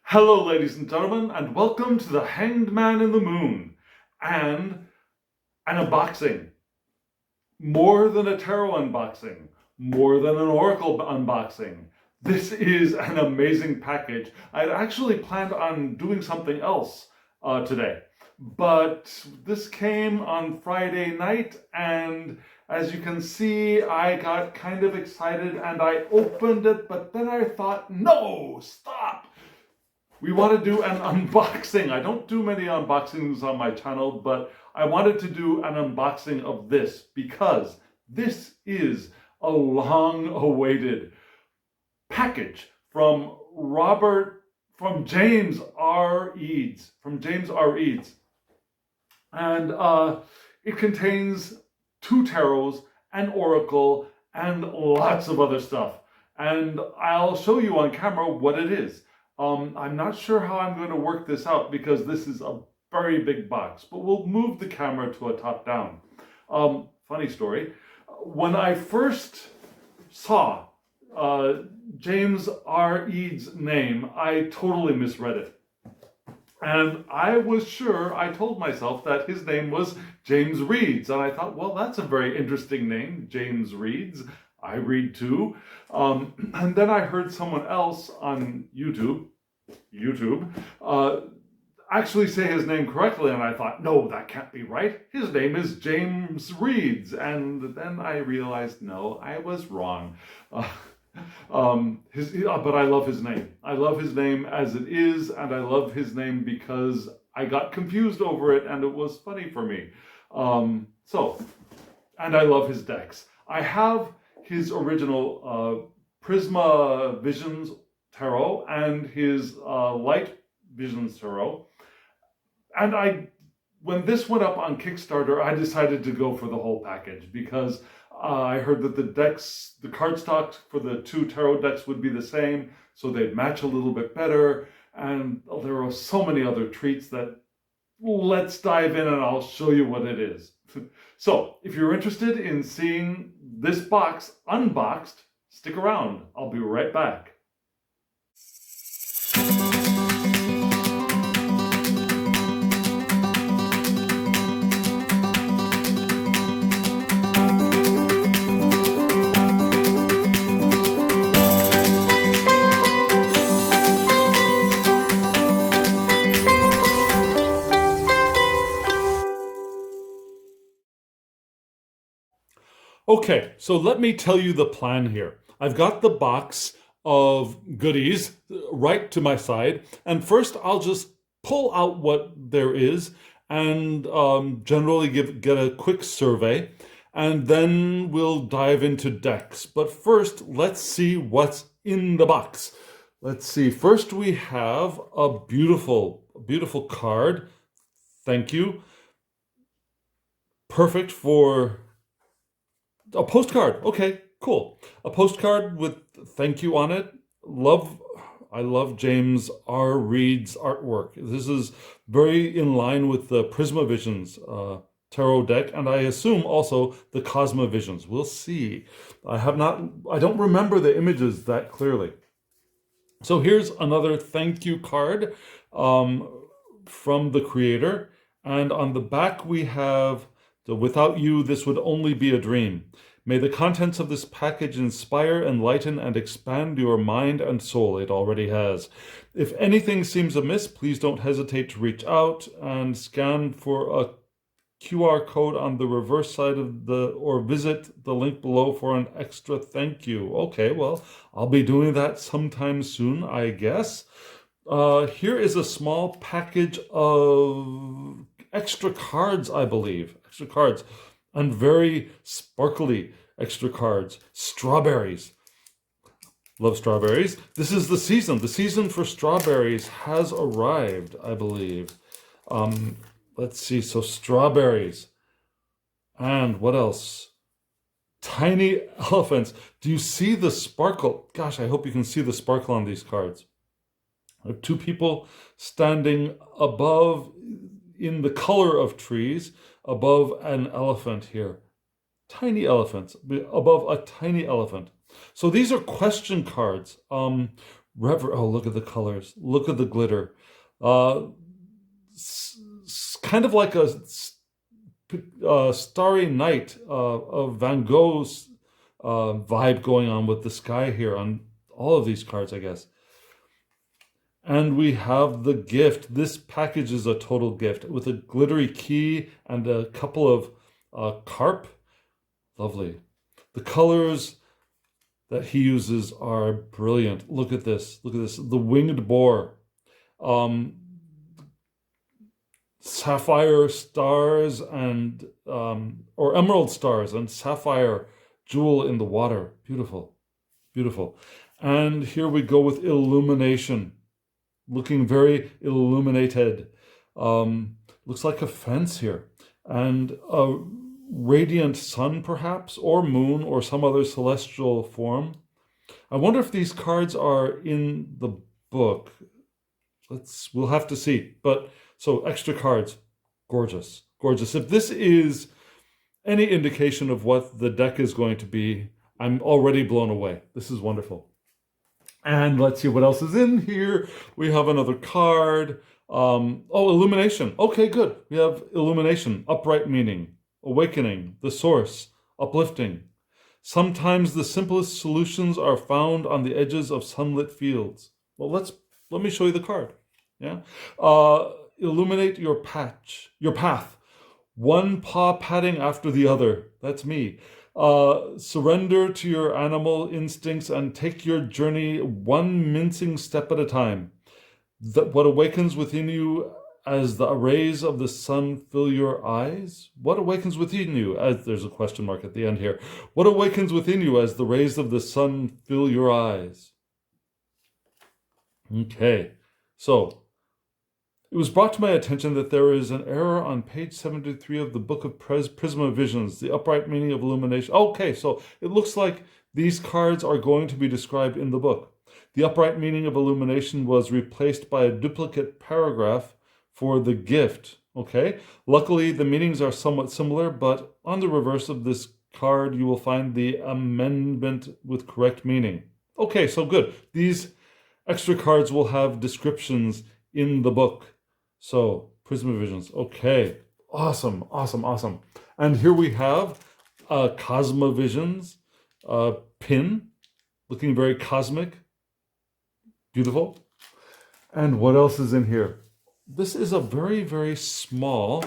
Hello, ladies and gentlemen, and welcome to the Hanged Man in the Moon and an unboxing. More than a tarot unboxing, more than an oracle unboxing. This is an amazing package. I'd actually planned on doing something else today, but this came on Friday night, and as you can see, I got kind of excited and I opened it, but then I thought, no, stop! We want to do an unboxing. I don't do many unboxings on my channel, but I wanted to do an unboxing of this because this is a long-awaited package from James R. Eads, and it contains 2 tarots, an oracle, and lots of other stuff. And I'll show you on camera what it is. I'm not sure how I'm going to work this out because this is a very big box, but we'll move the camera to a top down. Funny story. When I first saw James R. Eads' name, I totally misread it. And I was sure, I told myself that his name was James Reads. And I thought, well, that's a very interesting name, James Reads. I read too. And then I heard someone else on YouTube, actually say his name correctly. And I thought, no, that can't be right. His name is James Reads. And then I realized, no, I was wrong. But I love his name. I love his name as it is, and I love his name because I got confused over it, and it was funny for me. And I love his decks. I have his original Prisma Visions Tarot and his Light Visions Tarot. And when this went up on Kickstarter, I decided to go for the whole package because I heard that the cardstock for the 2 tarot decks would be the same, so they'd match a little bit better. And there are so many other treats that let's dive in and I'll show you what it is. So if you're interested in seeing this box unboxed, stick around. I'll be right back. Okay, so let me tell you the plan here. I've got the box of goodies right to my side, and first I'll just pull out what there is and generally get a quick survey, and then we'll dive into decks. But first, let's see what's in the box. Let's see. First, we have a beautiful card. Thank you. Perfect for a postcard. Okay, cool. A postcard with thank you on it. I love James R. Reads' artwork. This is very in line with the Prisma Visions tarot deck, and I assume also the Cosma Visions. We'll see. I don't remember the images that clearly. So here's another thank you card from the creator, and on the back we have without you, this would only be a dream. May the contents of this package inspire, enlighten, and expand your mind and soul. It already has. If anything seems amiss, please don't hesitate to reach out and scan for a QR code on the reverse side of or visit the link below for an extra thank you. Okay, well, I'll be doing that sometime soon, I guess. Here is a small package of extra cards, I believe. Extra cards, and very sparkly extra cards. Strawberries. Love strawberries. This is the season. The season for strawberries has arrived, I believe. Let's see. So strawberries. And what else? Tiny elephants. Do you see the sparkle? Gosh, I hope you can see the sparkle on these cards. There are 2 people standing above in the color of trees above an elephant here. Tiny elephants above a tiny elephant. So these are question cards. Oh, look at the colors. Look at the glitter. Uh, Kind of like a Starry Night of Van Gogh's vibe going on with the sky here on all of these cards, I guess. And we have the gift. This package is a total gift with a glittery key and a couple of carp. Lovely. The colors that he uses are brilliant. Look at this. Look at this. The winged boar. Sapphire stars and or emerald stars and sapphire jewel in the water. Beautiful. Beautiful. And here we go with illumination. Looking very illuminated. Looks like a fence here. And a radiant sun, perhaps, or moon, or some other celestial form. I wonder if these cards are in the book. We'll have to see. But so extra cards, gorgeous, gorgeous. If this is any indication of what the deck is going to be, I'm already blown away. This is wonderful. And let's see what else is in here. We have another card. Illumination. Okay, good. We have illumination, upright meaning, awakening, the source, uplifting. Sometimes the simplest solutions are found on the edges of sunlit fields. Well, let me show you the card. Yeah. Illuminate your path. One paw patting after the other. That's me. Surrender to your animal instincts and take your journey one mincing step at a time. What awakens within you as the rays of the sun fill your eyes? What awakens within you as there's a question mark at the end here. What awakens within you as the rays of the sun fill your eyes? Okay, so it was brought to my attention that there is an error on page 73 of the book of Prisma Visions, the upright meaning of illumination. Okay, so it looks like these cards are going to be described in the book. The upright meaning of illumination was replaced by a duplicate paragraph for the gift. Okay, luckily the meanings are somewhat similar, but on the reverse of this card you will find the amendment with correct meaning. Okay, so good. These extra cards will have descriptions in the book. So, Prisma Visions. Okay. Awesome, awesome, awesome. And here we have a Cosma Visions pin, looking very cosmic. Beautiful. And what else is in here? This is a very, very small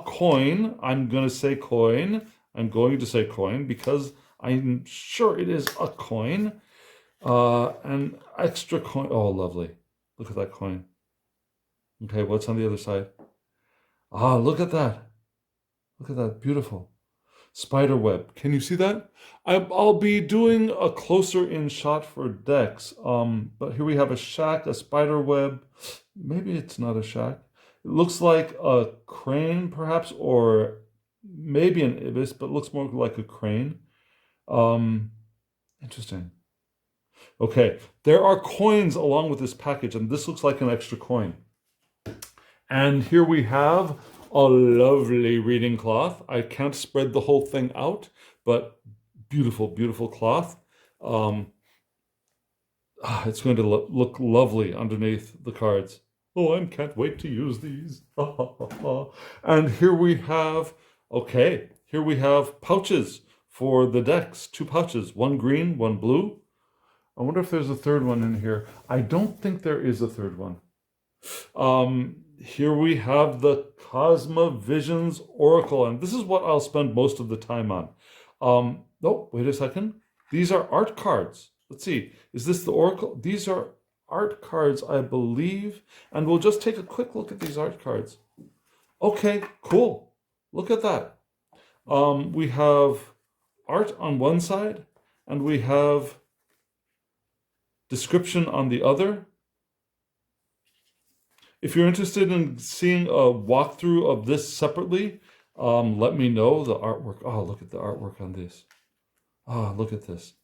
coin. I'm going to say coin. I'm going to say coin because I'm sure it is a coin. An extra coin. Oh, lovely. Look at that coin. Okay, what's on the other side? Ah, look at that. Look at that. Beautiful. Spider web. Can you see that? I'll be doing a closer in shot for decks. But here we have a shack, a spider web. Maybe it's not a shack. It looks like a crane, perhaps, or maybe an ibis, but looks more like a crane. Interesting. Okay, there are coins along with this package, and this looks like an extra coin. And here we have a lovely reading cloth. I can't spread the whole thing out, but beautiful, beautiful cloth. It's going to look lovely underneath the cards. Oh, I can't wait to use these. And here we have, here we have pouches for the decks. 2 pouches, one green, one blue. I wonder if there's a third one in here. I don't think there is a third one. Here we have the Cosma Visions Oracle, and this is what I'll spend most of the time on. Oh, wait a second. These are art cards. Let's see. Is this the Oracle? These are art cards, I believe. And we'll just take a quick look at these art cards. Okay, cool. Look at that. We have art on one side, and we have description on the other. If you're interested in seeing a walkthrough of this separately, let me know. The artwork. Oh, look at the artwork on this. Ah, look at this.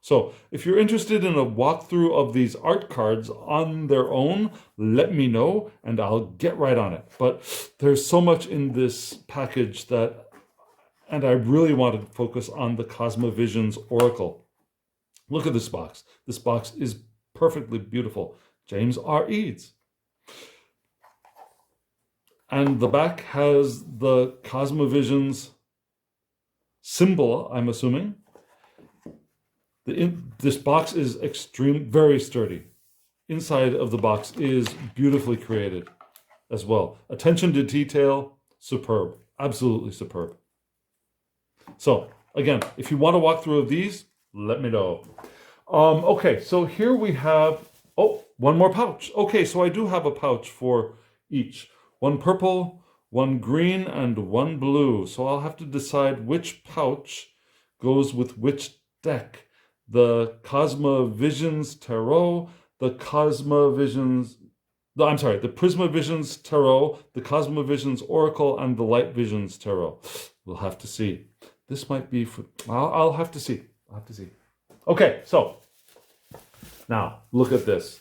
So if you're interested in a walkthrough of these art cards on their own, let me know and I'll get right on it. But there's so much in this package and I really want to focus on the Cosma Visions Oracle. Look at this box. This box is perfectly beautiful. James R. Eads. And the back has the Cosma Visions symbol, I'm assuming. This box is very sturdy. Inside of the box is beautifully created as well. Attention to detail, superb. Absolutely superb. So, again, if you want to walk through of these, let me know. Okay, so here we have, one more pouch. Okay, so I do have a pouch for each. One purple, one green, and one blue. So I'll have to decide which pouch goes with which deck. The Cosma Visions Tarot, the Prisma Visions Tarot, the Cosma Visions Oracle, and the Light Visions Tarot. We'll have to see. This might be for, I'll have to see. I'll have to see. Okay, so now look at this.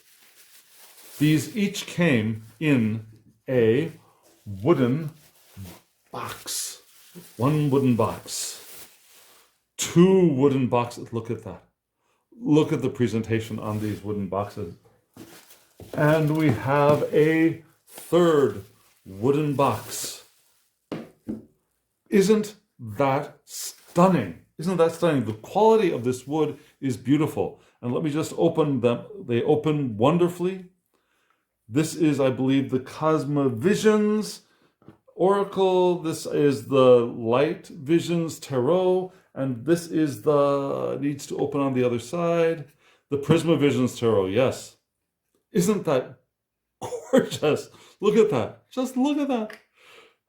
These each came in a wooden box. One wooden box. Two wooden boxes. Look at that. Look at the presentation on these wooden boxes. And we have a third wooden box. Isn't that stunning? Isn't that stunning? The quality of this wood is beautiful. And let me just open them. They open wonderfully. This is, I believe, the Cosma Visions Oracle. This is the Light Visions Tarot. And this is needs to open on the other side, the Prisma Visions Tarot. Yes. Isn't that gorgeous? Look at that. Just look at that.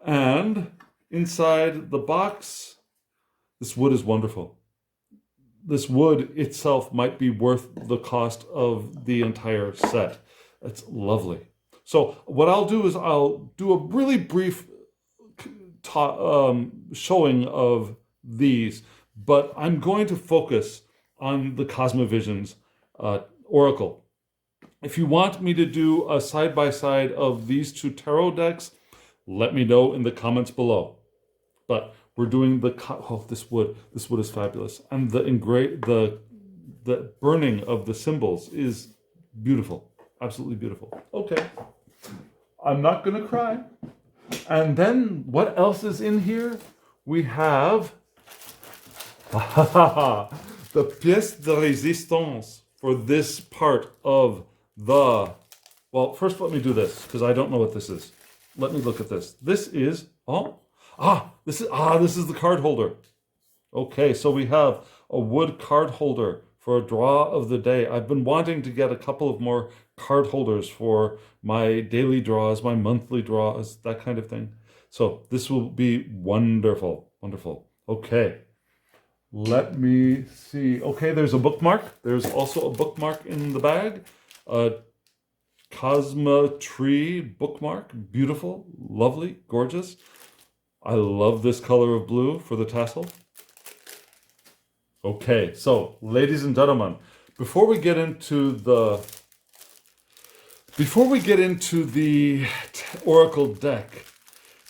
And inside the box, this wood is wonderful. This wood itself might be worth the cost of the entire set. It's lovely. So what I'll do is I'll do a really brief showing of these, but I'm going to focus on the Cosma Visions Oracle. If you want me to do a side-by-side of these two tarot decks, let me know in the comments below. But we're doing this wood is fabulous. And the burning of the symbols is beautiful. Absolutely beautiful. Okay. I'm not going to cry. And then what else is in here? We have the pièce de résistance for this part of the... Well, first let me do this because I don't know what this is. Let me look at this. This is... This is the card holder. Okay, so we have a wood card holder for a draw of the day. I've been wanting to get a couple of more card holders for my daily draws, my monthly draws, that kind of thing. So this will be wonderful, wonderful. Okay, let me see. Okay, there's a bookmark. There's also a bookmark in the bag. A Cosma tree bookmark. Beautiful, lovely, gorgeous. I love this color of blue for the tassel. Okay, so ladies and gentlemen, before we get into the Oracle deck,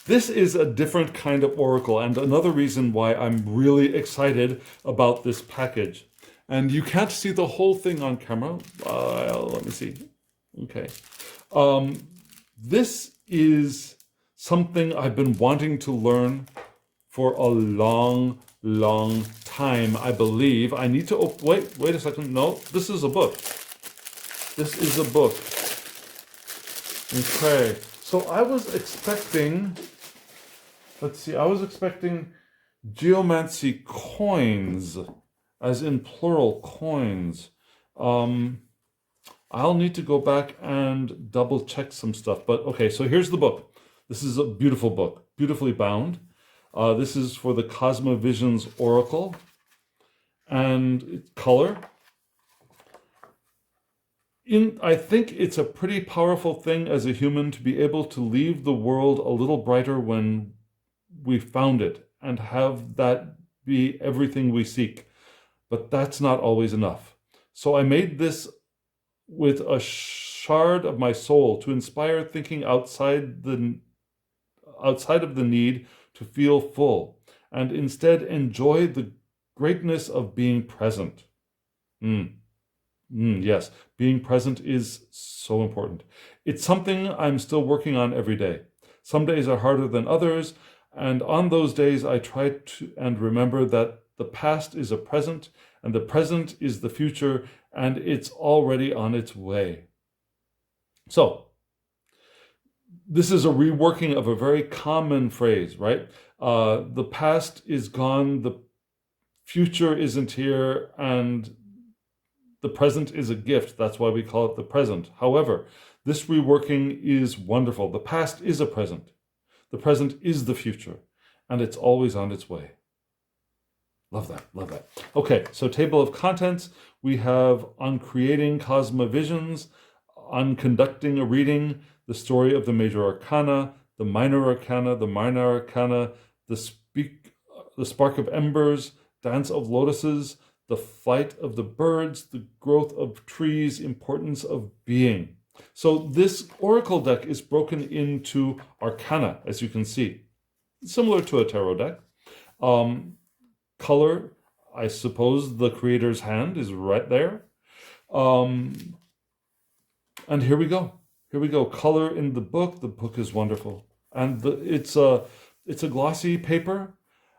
this is a different kind of Oracle and another reason why I'm really excited about this package. And you can't see the whole thing on camera. Let me see. Okay. This is something I've been wanting to learn for a long time, I believe. I need to wait a second. No, this is a book. This is a book. Okay. So I was expecting, geomancy coins, as in plural coins. I'll need to go back and double check some stuff. But okay, so here's the book. This is a beautiful book, beautifully bound. This is for the Cosma Visions Oracle. And it's color. I think it's a pretty powerful thing as a human to be able to leave the world a little brighter when we found it and have that be everything we seek. But that's not always enough. So I made this with a shard of my soul to inspire thinking outside of the need to feel full and instead enjoy the greatness of being present. Mm. Yes, being present is so important. It's something I'm still working on every day. Some days are harder than others, and on those days I try to and remember that the past is a present, and the present is the future, and it's already on its way. So, this is a reworking of a very common phrase, right? The past is gone, the future isn't here, and the present is a gift. That's why we call it the present. However, this reworking is wonderful. The past is a present. The present is the future, and it's always on its way. Love that, love that. Okay, so table of contents, we have on creating Cosma Visions, on conducting a reading, the story of the major arcana, the minor arcana, the spark of embers, dance of lotuses, the flight of the birds, the growth of trees, importance of being. So this oracle deck is broken into arcana, as you can see, similar to a tarot deck. Color, I suppose the creator's hand is right there. And here we go. Here we go. Color in the book. The book is wonderful. And it's a glossy paper.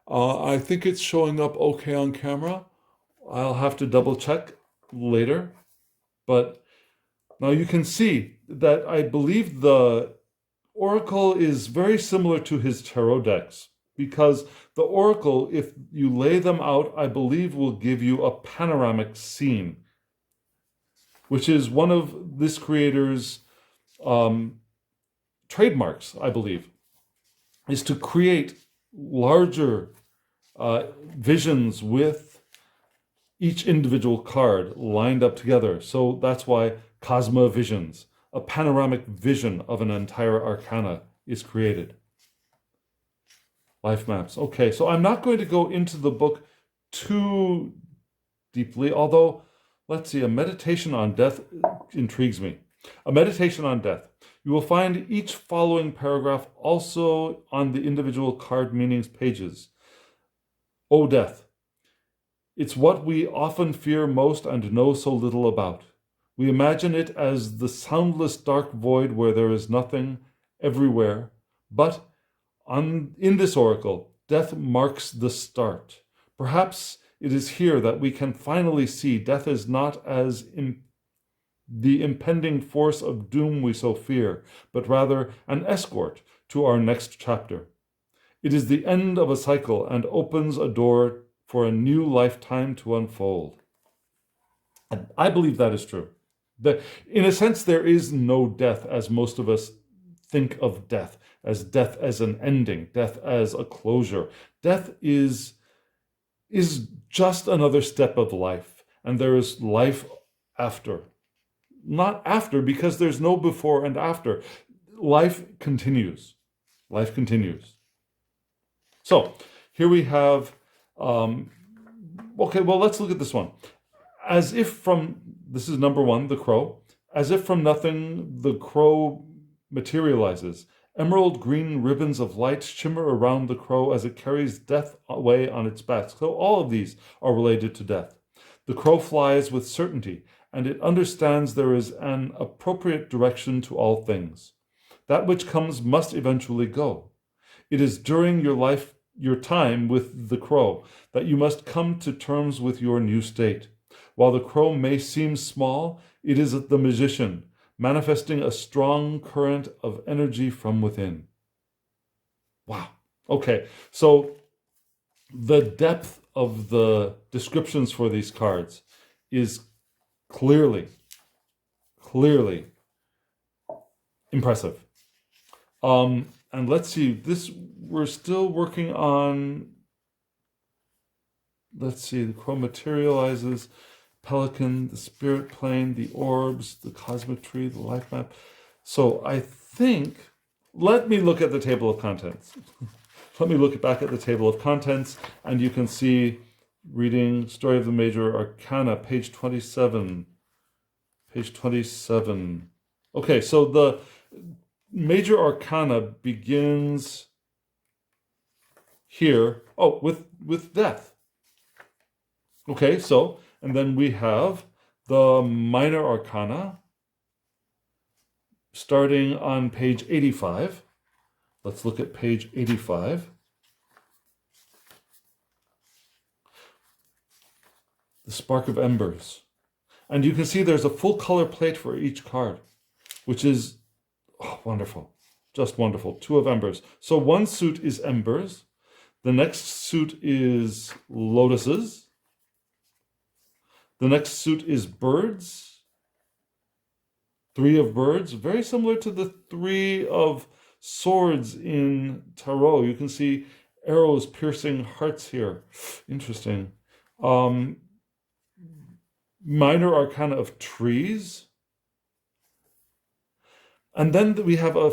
I think it's showing up okay on camera. I'll have to double check later. But now you can see that I believe the oracle is very similar to his tarot decks, because the oracle, if you lay them out, I believe will give you a panoramic scene, which is one of this creator's trademarks, I believe, is to create larger visions with each individual card lined up together. So that's why Cosma Visions, a panoramic vision of an entire arcana, is created. Life maps. Okay, so I'm not going to go into the book too deeply, although, let's see, a meditation on death intrigues me. A meditation on death. You will find each following paragraph also on the individual card meanings pages. O death. It's what we often fear most and know so little about. We imagine it as the soundless dark void where there is nothing everywhere. But in this oracle, death marks the start. Perhaps it is here that we can finally see death is not as the impending force of doom we so fear, but rather an escort to our next chapter. It is the end of a cycle and opens a door for a new lifetime to unfold. And I believe that is true. That, in a sense, there is no death as most of us think of death as an ending, death as a closure. Death is just another step of life, and there is life after. Not after, because there's no before and after. Life continues. Life continues. So here we have, okay, well, let's look at this one. As if from, this is number one, the crow. As if from nothing, the crow materializes. Emerald green ribbons of light shimmer around the crow as it carries death away on its back. So all of these are related to death. The crow flies with certainty, and it understands there is an appropriate direction to all things. That which comes must eventually go. It is during your time with the crow that you must come to terms with your new state. While the crow may seem small, it is the magician, manifesting a strong current of energy from within. Wow. Okay, so the depth of the descriptions for these cards is clearly impressive. And let's see, this, we're still working on, let's see, the crow materializes, pelican, the spirit plane, the orbs, the cosmic tree, the life map. So I think, let me look at the table of contents. Let me look back at the table of contents, and you can see reading Story of the Major Arcana, page 27. Page 27. Okay, so the Major Arcana begins here, with death. Okay, so And then we have the minor arcana starting on page 85. Let's look at page 85. The Spark of Embers. And you can see there's a full color plate for each card, which is wonderful. Just wonderful. 2 of Embers. So one suit is Embers. The next suit is Lotuses. The next suit is Birds. 3 of Birds. Very similar to the 3 of Swords in Tarot. You can see arrows piercing hearts here. Interesting. Minor arcana of Trees. And then we have a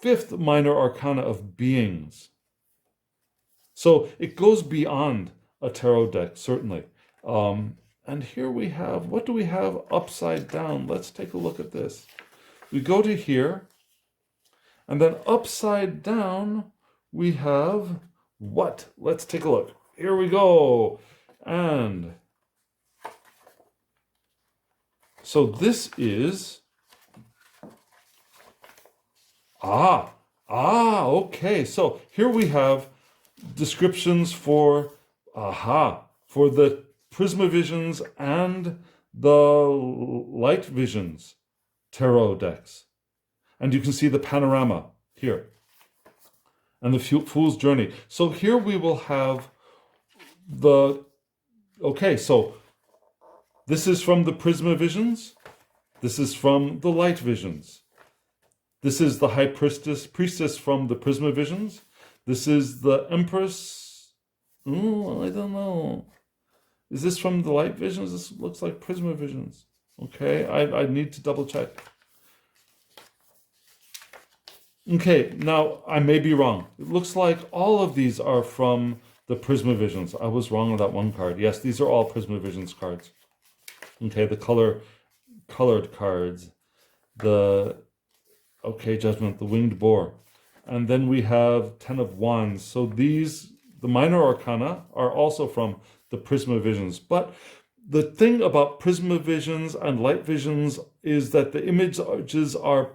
5th minor arcana of Beings. So it goes beyond a tarot deck, certainly. And here we have, what do we have upside down? Let's take a look at this. We go to here, and then upside down, we have what? Let's take a look. Here we go. And so this is, okay. So here we have descriptions for the Prisma Visions and the Light Visions tarot decks. And you can see the panorama here and the Fool's Journey. So here we will have so this is from the Prisma Visions. This is from the Light Visions. This is the High Priestess from the Prisma Visions. This is the Empress. Oh, I don't know. Is this from the Light Visions? This looks like Prisma Visions. Okay, I need to double check. Okay, now I may be wrong. It looks like all of these are from the Prisma Visions. I was wrong on that one card. Yes, these are all Prisma Visions cards. Okay, the colored cards. Judgment, the Winged Boar. And then we have 10 of Wands. So these, the minor arcana, are also from the Prisma Visions. But the thing about Prisma Visions and Light Visions is that the images are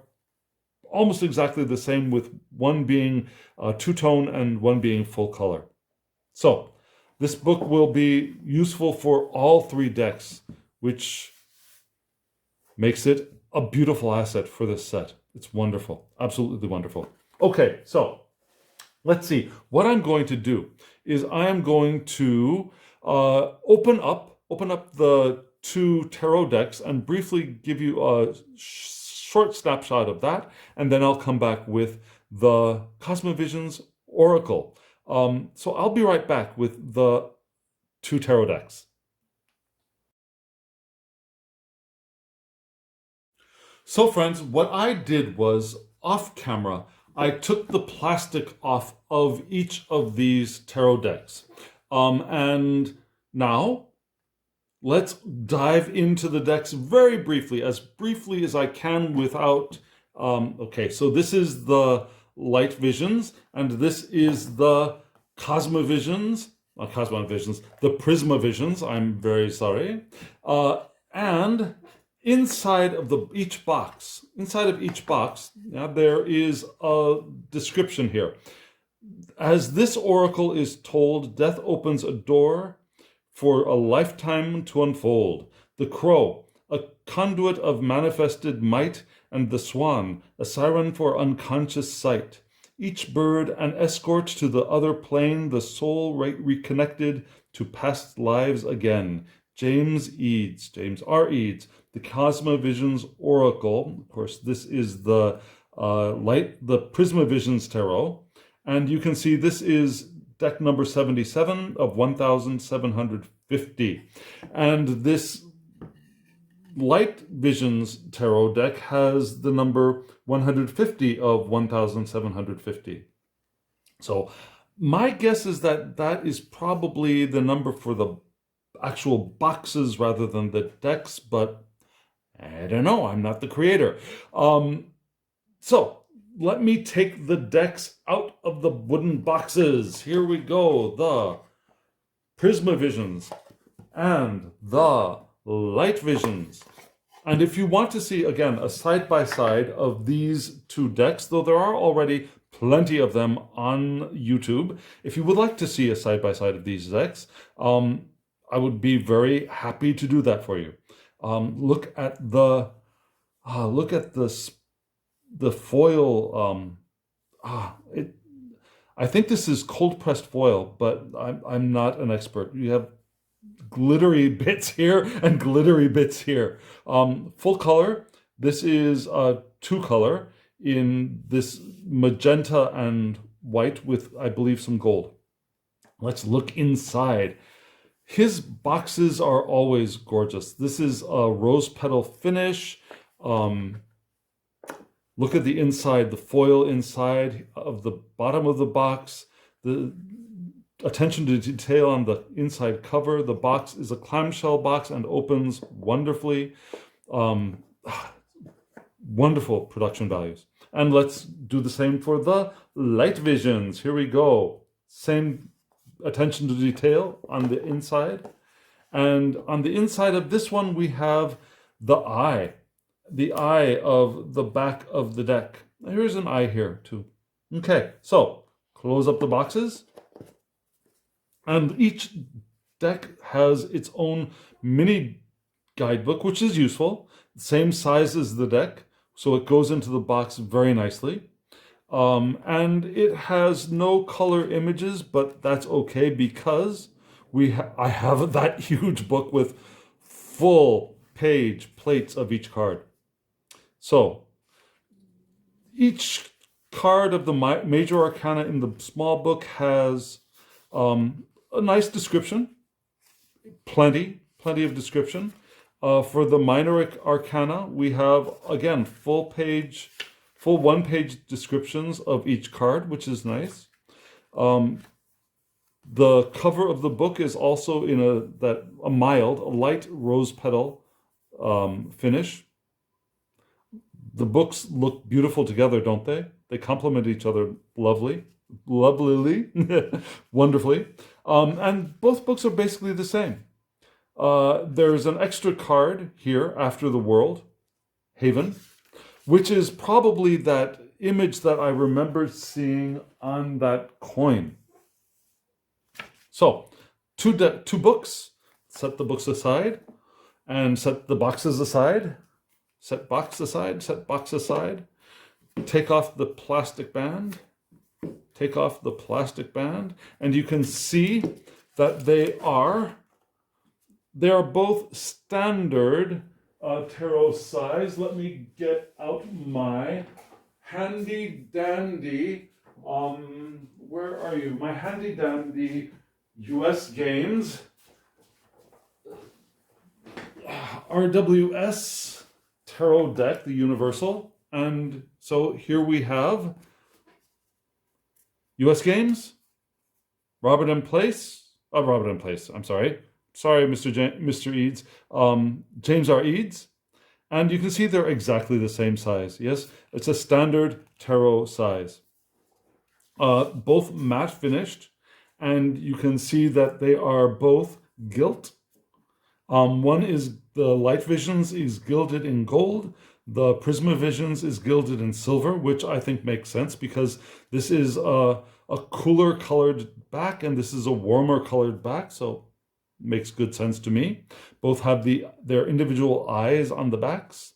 almost exactly the same, with one being two-tone and one being full color. So this book will be useful for all 3 decks, which makes it a beautiful asset for this set. It's wonderful. Absolutely wonderful. Okay, so let's see. What I'm going to do is I am going to open up the 2 tarot decks and briefly give you a short snapshot of that, and then I'll come back with the Cosma Visions Oracle. So I'll be right back with the 2 tarot decks. So friends, what I did was, off camera, I took the plastic off of each of these tarot decks. And now, let's dive into the decks very briefly as I can without... so this is the Light Visions, and this is the Cosma Visions, not Cosma Visions, the Prisma Visions, I'm very sorry. And inside of each box, there is a description here. As this oracle is told, death opens a door for a lifetime to unfold. The crow, a conduit of manifested might, and the swan, a siren for unconscious sight. Each bird an escort to the other plane, the soul reconnected to past lives again. James R. Eads, the Cosma Visions Oracle. Of course, this is the Prisma Visions Tarot. And you can see this is deck number 77 of 1,750. And this Light Visions Tarot deck has the number 150 of 1,750. So my guess is that that is probably the number for the actual boxes rather than the decks, but I don't know. I'm not the creator. So let me take the decks out of the wooden boxes. Here we go. The Prisma Visions. and the Light Visions. And if you want to see, again, a side-by-side of these two decks, though there are already plenty of them on YouTube, if you would like to see a side-by-side of these decks, I would be very happy to do that for you. Look at the foil. I think this is cold pressed foil, but I'm not an expert. You have glittery bits here and glittery bits here. Full color. This is a 2-color in this magenta and white with, I believe, some gold. Let's look inside. His boxes are always gorgeous. This is a rose petal finish. Look at the inside, the foil inside of the bottom of the box, the attention to detail on the inside cover. The box is a clamshell box and opens wonderfully. Wonderful production values. And let's do the same for the Light Visions. Here we go. Same attention to detail on the inside. And on the inside of this one, we have the eye of the back of the deck. Here's an eye here too. Okay, so close up the boxes. And each deck has its own mini guidebook, which is useful. Same size as the deck, so it goes into the box very nicely. And it has no color images, but that's okay because I have that huge book with full page plates of each card. So each card of the major arcana in the small book has a nice description, plenty of description. For the minor arcana, we have, again, full 1-page descriptions of each card, which is nice. The cover of the book is also in a light rose petal finish. The books look beautiful together, don't they? They complement each other lovelily, wonderfully. And both books are basically the same. There's an extra card here after the world, Haven, which is probably that image that I remember seeing on that coin. So, two books. Set the books aside and set the boxes aside. Set box aside, set box aside. Take off the plastic band. Take off the plastic band. And you can see that they are both standard tarot size. Let me get out my handy dandy, where are you? My handy dandy US Games RWS tarot deck, the universal. And so here we have US Games, Robert M. Place, I'm sorry, Mr. Eads, James R. Eads. And you can see they're exactly the same size. Yes, it's a standard tarot size. Both matte finished, and you can see that they are both gilt. One is the Light Visions is gilded in gold. The Prisma Visions is gilded in silver, which I think makes sense because this is a cooler colored back and this is a warmer colored back, so makes good sense to me. Both have their individual eyes on the backs.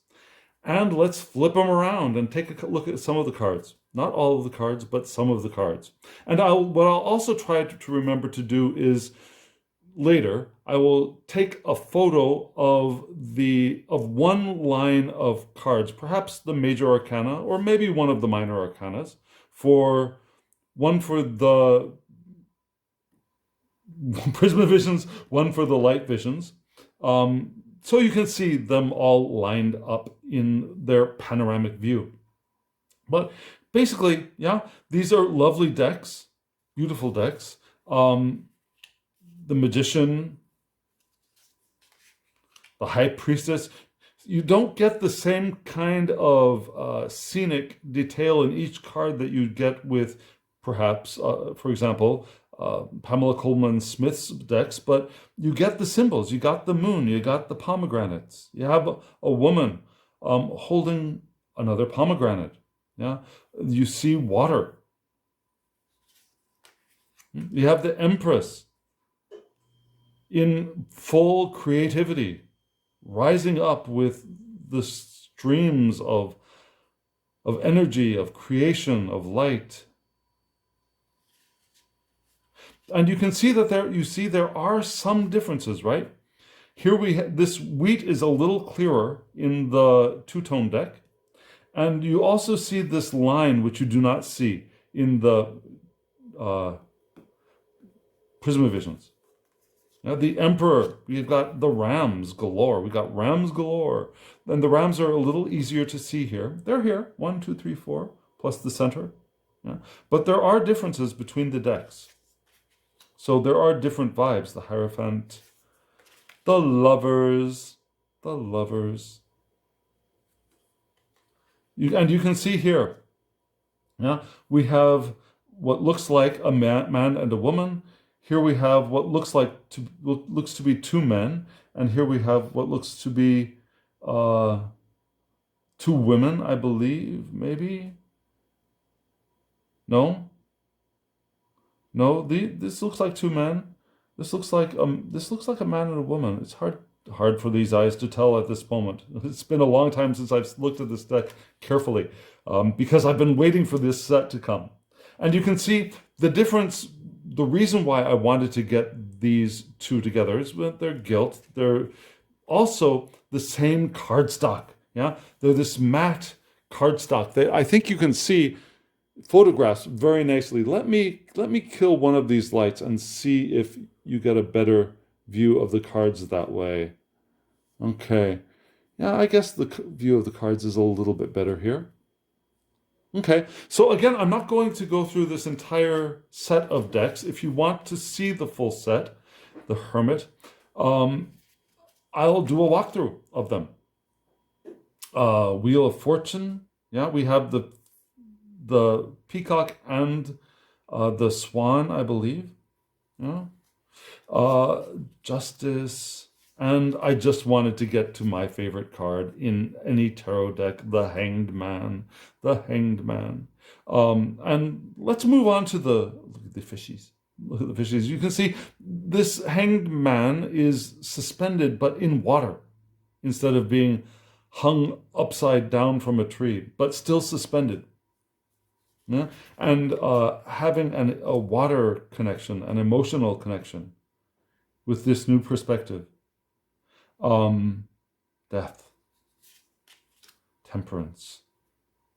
And let's flip them around and take a look at some of the cards. Not all of the cards, but some of the cards. And what I'll also try to remember to do is later, I will take a photo of one line of cards, perhaps the major arcana, or maybe one of the minor arcanas, one for the Prisma Visions, one for the Light Visions. So you can see them all lined up in their panoramic view. But basically, yeah, these are lovely decks, beautiful decks. The Magician, the High Priestess. You don't get the same kind of scenic detail in each card that you get with perhaps, for example, Pamela Coleman Smith's decks, but you get the symbols. You got the moon. You got the pomegranates. You have a woman holding another pomegranate. Yeah, you see water. You have the Empress in full creativity, rising up with the streams of energy, of creation, of light. And you can see that there are some differences, right? Here this wheat is a little clearer in the two-tone deck. And you also see this line, which you do not see in the Prisma Visions. Now, the Emperor, we've got the rams galore. We've got rams galore. And the rams are a little easier to see here. They're here, 1, 2, 3, 4, plus the center. Yeah. But there are differences between the decks. So there are different vibes. The Hierophant, the Lovers, and you can see here, yeah, we have what looks like a man and a woman. Here we have what looks to be two men, and here we have what looks to be two women, I believe, maybe. No. This looks like two men. This looks like a man and a woman. It's hard for these eyes to tell at this moment. It's been a long time since I've looked at this deck carefully, because I've been waiting for this set to come. And you can see the difference. The reason why I wanted to get these two together is that they're gilt. They're also the same cardstock. Yeah, they're this matte cardstock. I think you can see photographs very nicely. Let me kill one of these lights and see if you get a better view of the cards that way. Okay. Yeah, I guess the view of the cards is a little bit better here. Okay, so again, I'm not going to go through this entire set of decks. If you want to see the full set, the Hermit, I'll do a walkthrough of them. Wheel of Fortune. Yeah, we have the Peacock and the Swan, I believe. Yeah. Justice. And I just wanted to get to my favorite card in any tarot deck, the Hanged Man. The Hanged Man. And let's move on to look at the fishies. Look at the fishies. You can see this Hanged Man is suspended, but in water, instead of being hung upside down from a tree, but still suspended. Yeah? And having a water connection, an emotional connection with this new perspective. Death, temperance.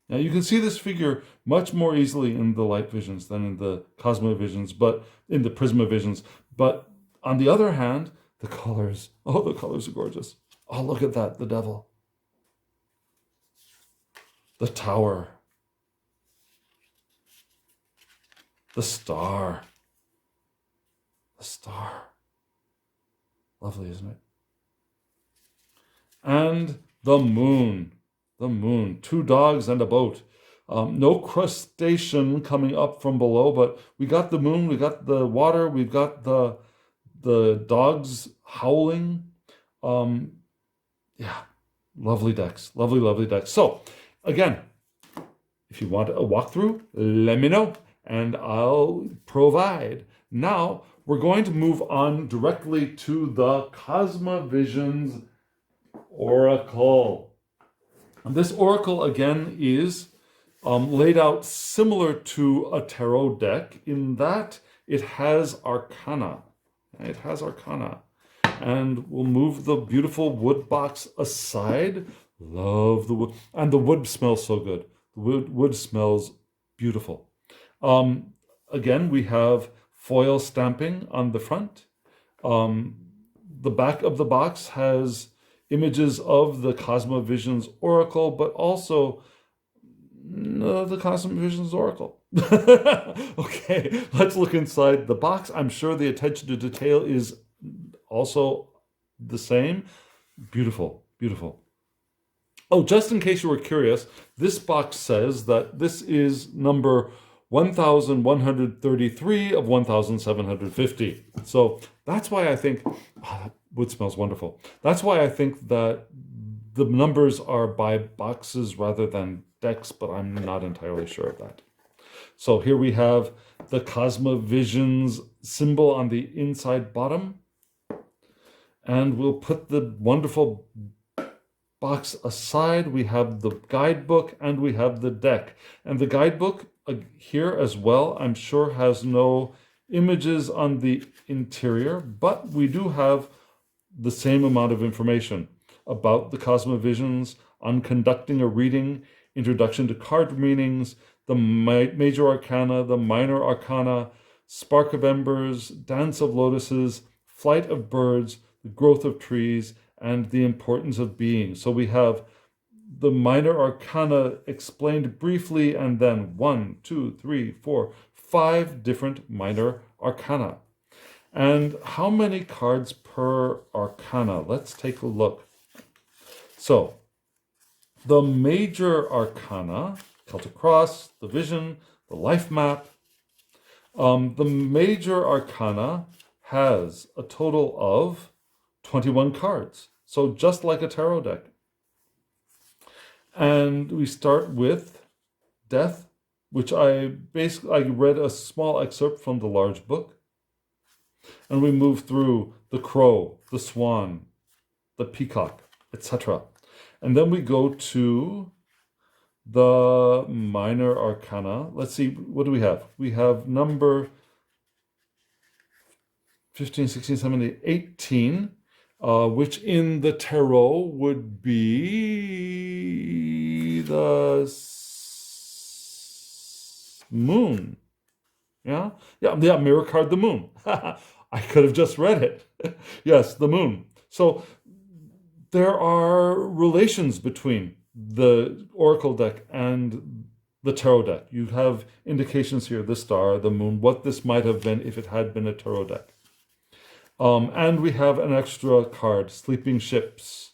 Now you can see this figure much more easily in the light visions than in the Cosma Visions, but in the Prisma Visions. But on the other hand, the colors are gorgeous. Oh, look at that, the devil. The tower. The star. The star. Lovely, isn't it? And the moon, 2 dogs and a boat. No crustacean coming up from below, but we got the moon, we got the water, we've got the dogs howling. Yeah, lovely decks, lovely decks. So again, if you want a walkthrough, let me know and I'll provide. Now we're going to move on directly to the Cosma Visions Oracle. And this oracle again is laid out similar to a tarot deck in that it has arcana. It has arcana. And we'll move the beautiful wood box aside. Love the wood. And the wood smells so good. The wood smells beautiful. Again, we have foil stamping on the front. The back of the box has images of the Cosma Visions Oracle, but also the Cosma Visions Oracle. Okay, let's look inside the box. I'm sure the attention to detail is also the same. Beautiful, beautiful. Oh, just in case you were curious, this box says that this is number 1,133 of 1,750. So that's why I think, that wood smells wonderful. That's why I think that the numbers are by boxes rather than decks, but I'm not entirely sure of that. So here we have the Cosma Visions symbol on the inside bottom. And we'll put the wonderful box aside. We have the guidebook and we have the deck. And the guidebook here as well, I'm sure has no images on the interior, but we do have the same amount of information about the Cosma Visions, on conducting a reading, introduction to card meanings, the major arcana, the minor arcana, spark of embers, dance of lotuses, flight of birds, the growth of trees, and the importance of being. So we have the minor arcana explained briefly, and then 1, 2, 3, 4, 5 different minor arcana. And how many cards per arcana? Let's take a look. So the major arcana, Celtic Cross, the Vision, the Life Map. The major arcana has a total of 21 cards. So just like a tarot deck. And we start with Death, which I read a small excerpt from the large book. And we move through the Crow, the Swan, the Peacock, etc. And then we go to the minor arcana. Let's see, what do we have? We have number 15, 16, 17, 18, which in the tarot would be the moon. Yeah, mirror card, the moon. I could have just read it. Yes, the moon. So there are relations between the Oracle deck and the tarot deck. You have indications here, the star, the moon, what this might have been if it had been a tarot deck. And we have an extra card, Sleeping Ships.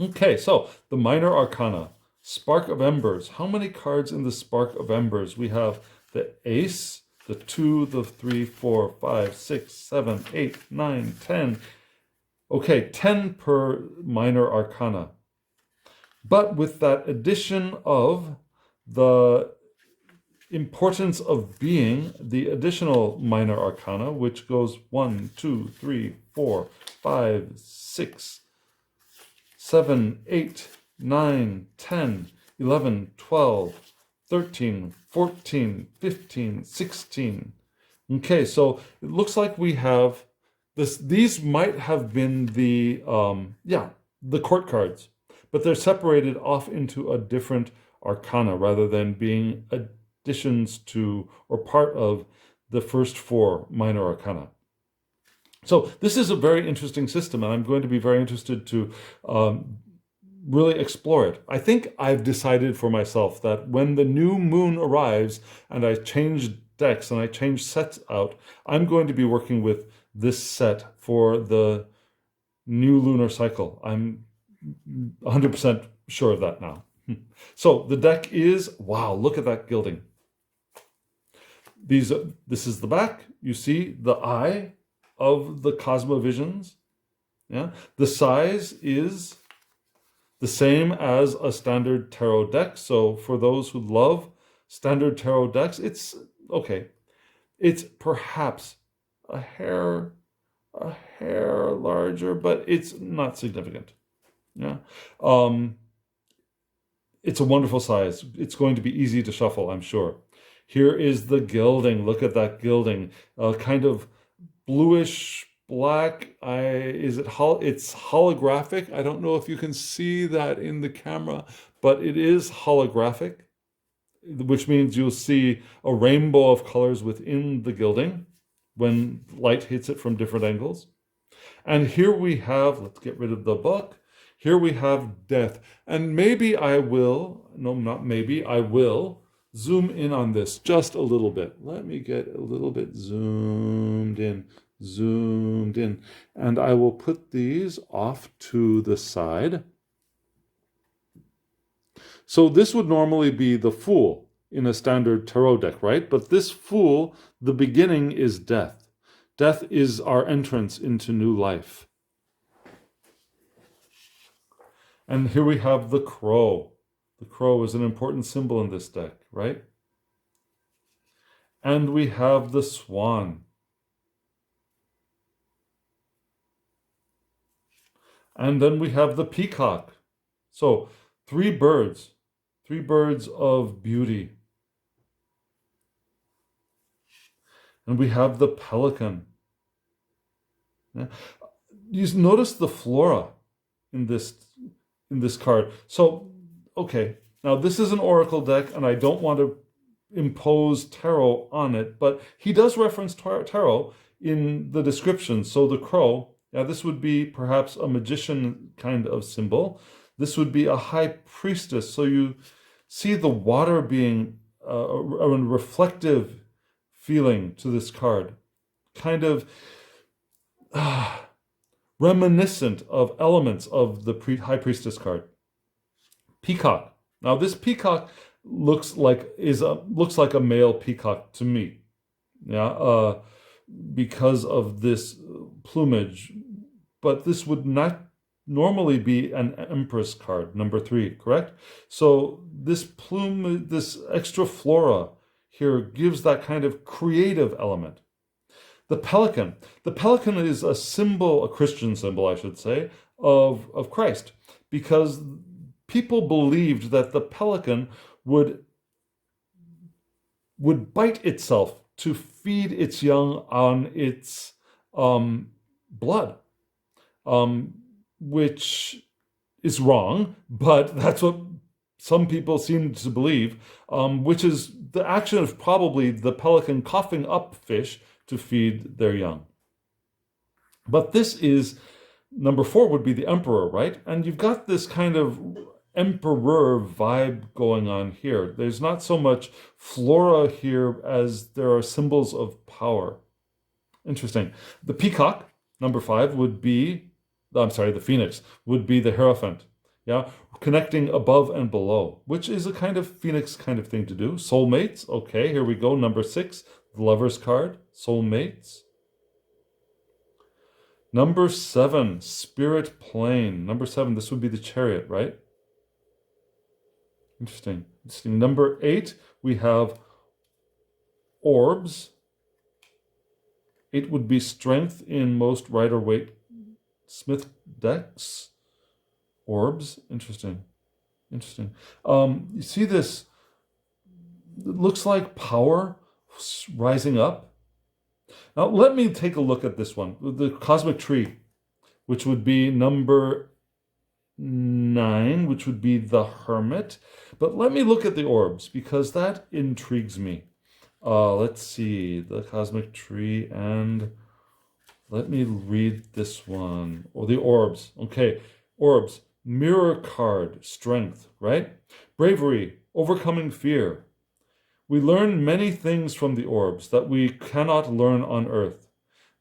Okay, so the minor arcana, Spark of Embers. How many cards in the Spark of Embers? We have the Ace, the 2, the 3, 4, 5, 6, 7, 8, 9, 10. Okay, 10 per minor arcana. But with that addition of the importance of being, the additional minor arcana, which goes 1, 2, 3, 4, 5, 6, 7, 8, 9, 10, 11, 12, 13, 14, 15, 16. Okay, so it looks like we have this. These might have been the court cards, but they're separated off into a different arcana rather than being additions to or part of the first 4 minor arcana. So this is a very interesting system, and I'm going to be very interested to really explore it. I think I've decided for myself that when the new moon arrives and I change decks and I change sets out, I'm going to be working with this set for the new lunar cycle. I'm 100% sure of that now. So the deck is, wow, look at that gilding. This is the back. You see the eye of the Cosma Visions. Yeah, the size is the same as a standard tarot deck. So for those who love standard tarot decks, it's okay. It's perhaps a hair larger, but it's not significant. Yeah. It's a wonderful size. It's going to be easy to shuffle, I'm sure. Here is the gilding. Look at that gilding. Kind of bluish black. It's holographic. I don't know if you can see that in the camera, but it is holographic, which means you'll see a rainbow of colors within the gilding when light hits it from different angles. And here we have, let's get rid of the book. Here we have Death. And maybe I will, no, not maybe, I will zoom in on this just a little bit. Let me get a little bit zoomed in. And I will put these off to the side So this would normally be the Fool in a standard tarot deck, right? But this Fool, the beginning is death. Death is our entrance into new life. And here we have the Crow. The Crow is an important symbol in this deck, right? And we have the Swan. And then we have the Peacock. So three birds of beauty. And we have the Pelican. Yeah. You notice the flora in this card. So, okay, now this is an oracle deck, and I don't want to impose tarot on it, but he does reference tarot in the description. So the crow, this would be perhaps a magician kind of symbol. This would be a high priestess. So you see the water being a reflective feeling to this card, kind of reminiscent of elements of the high priestess card. Peacock. Now this peacock looks like a male peacock to me, because of this plumage. But this would not normally be an Empress card, number 3, correct? So this plume, this extra flora here gives that kind of creative element. The pelican is a symbol, a Christian symbol, I should say, of Christ, because people believed that the pelican would bite itself to feed its young on its blood, which is wrong, but that's what some people seem to believe, which is the action of probably the pelican coughing up fish to feed their young. But this is, number 4 would be the emperor, right? And you've got this kind of emperor vibe going on here. There's not so much flora here as there are symbols of power. Interesting. The peacock, number 5, would be, the phoenix would be the Hierophant. Yeah, connecting above and below, which is a kind of phoenix kind of thing to do. Soulmates, okay, here we go. Number 6, the Lover's card, soulmates. Number 7, spirit plane. Number 7, this would be the Chariot, right? Interesting. Number 8, we have orbs. 8 would be strength in most Rider-Waite Smith decks. Orbs, interesting. You see this, it looks like power rising up. Now let me take a look at this one, the cosmic tree, which would be number 9, which would be the Hermit. But let me look at the orbs, because that intrigues me. Let's see, the cosmic tree, and let me read this one. Or the orbs. Okay, orbs. Mirror card, strength, right? Bravery, overcoming fear. We learn many things from the orbs that we cannot learn on earth.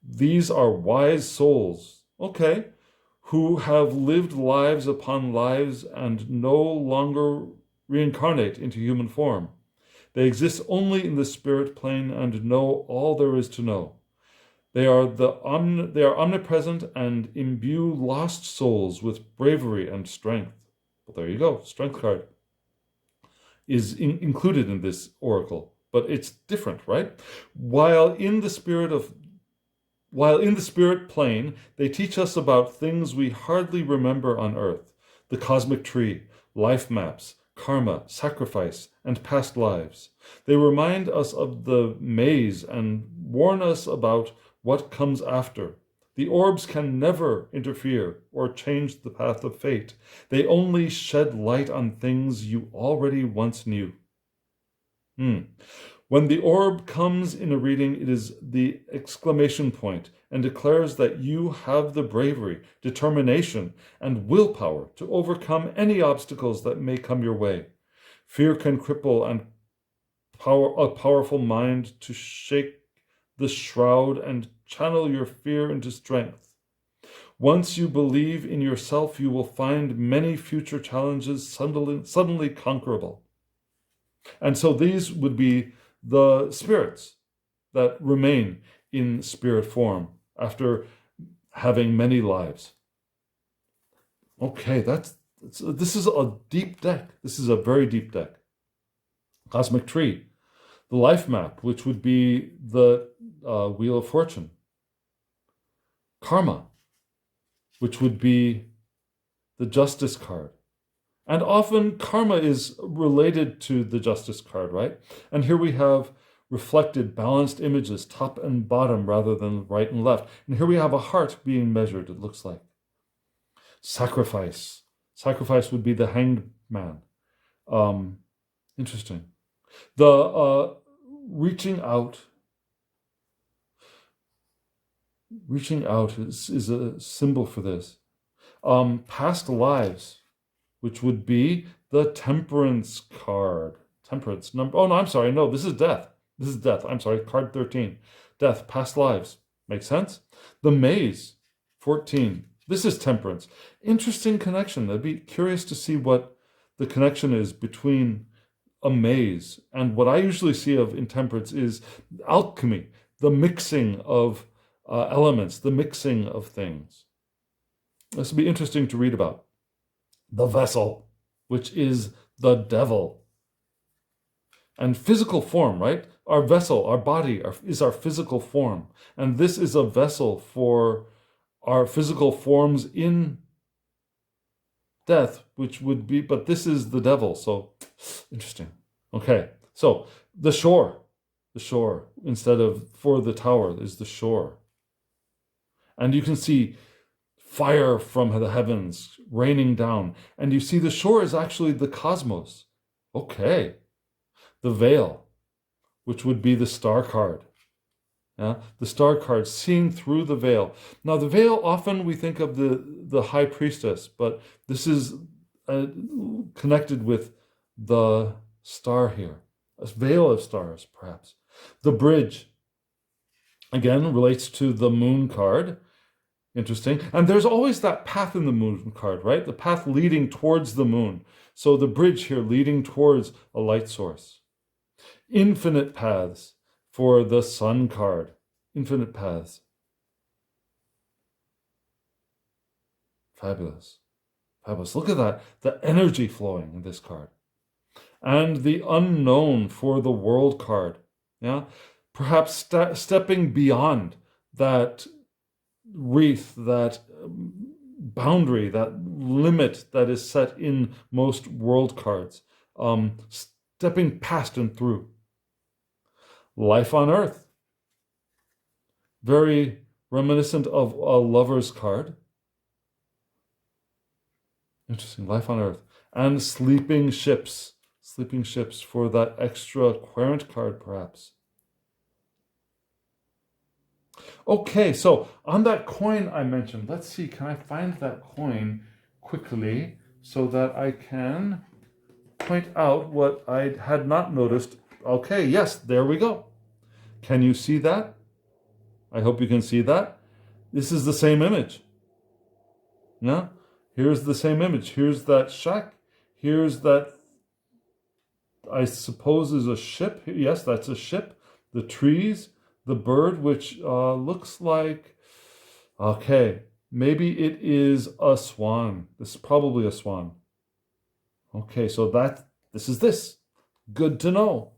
These are wise souls, okay, who have lived lives upon lives and no longer reincarnate into human form. They exist only in the spirit plane and know all there is to know. They are omnipresent and imbue lost souls with bravery and strength. Well, there you go. Strength card is included in this oracle, but it's different, right? While in the spirit plane, they teach us about things we hardly remember on Earth: the cosmic tree, life maps, karma, sacrifice, and past lives. They remind us of the maze and warn us about what comes after. The orbs can never interfere or change the path of fate. They only shed light on things you already once knew. When the orb comes in a reading, it is the exclamation point and declares that you have the bravery, determination, and willpower to overcome any obstacles that may come your way. Fear can cripple a powerful mind to shake the shroud and channel your fear into strength. Once you believe in yourself, you will find many future challenges suddenly conquerable. And so these would be the spirits that remain in spirit form after having many lives. Okay, this is a deep deck. This is a very deep deck. Cosmic Tree, the life map, which would be the Wheel of Fortune. Karma, which would be the Justice card. And often karma is related to the Justice card, right? And here we have reflected, balanced images, top and bottom rather than right and left. And here we have a heart being measured, it looks like. Sacrifice. Sacrifice would be the Hanged Man. Interesting. The reaching out. Reaching out is a symbol for this. Past lives, which would be the Temperance card. Temperance number. Oh, no, I'm sorry. No, this is death. This is death. I'm sorry. Card 13. Death, past lives. Makes sense? The Maze, 14. This is Temperance. Interesting connection. I'd be curious to see what the connection is between a maze and what I usually see of intemperance is alchemy, the mixing of elements, the mixing of things. This would be interesting to read about. The Vessel, which is the devil. And physical form, right? Our vessel, our body is our physical form. And this is a vessel for our physical forms in death, which would be, but this is the devil. So interesting. Okay. So the shore, instead of for the tower is the shore. And you can see fire from the heavens raining down. And you see the shore is actually the cosmos. Okay. The veil, which would be the star card. Yeah? The star card, seeing through the veil. Now, the veil, often we think of the high priestess, but this is connected with the star here. A veil of stars, perhaps. The bridge, again, relates to the moon card. Interesting. And there's always that path in the moon card, right? The path leading towards the moon. So the bridge here leading towards a light source. Infinite paths for the sun card. Infinite paths. Fabulous. Fabulous. Look at that. The energy flowing in this card. And the unknown for the world card. Yeah. Perhaps stepping beyond that wreath, that boundary, that limit that is set in most world cards. Stepping past and through. Life on Earth. Very reminiscent of a lover's card. Interesting. Life on Earth. And sleeping ships. Sleeping ships for that extra querent card, perhaps. Okay, so on that coin I mentioned, let's see, can I find that coin quickly so that I can point out what I had not noticed? Okay, yes, there we go. Can you see that? I hope you can see that. This is the same image. Yeah? Here's the same image. Here's that shack. Here's that, I suppose, is a ship. Yes, that's a ship. The trees. The bird, which looks like, okay, maybe it is a swan. This is probably a swan. Okay, so this is this. Good to know.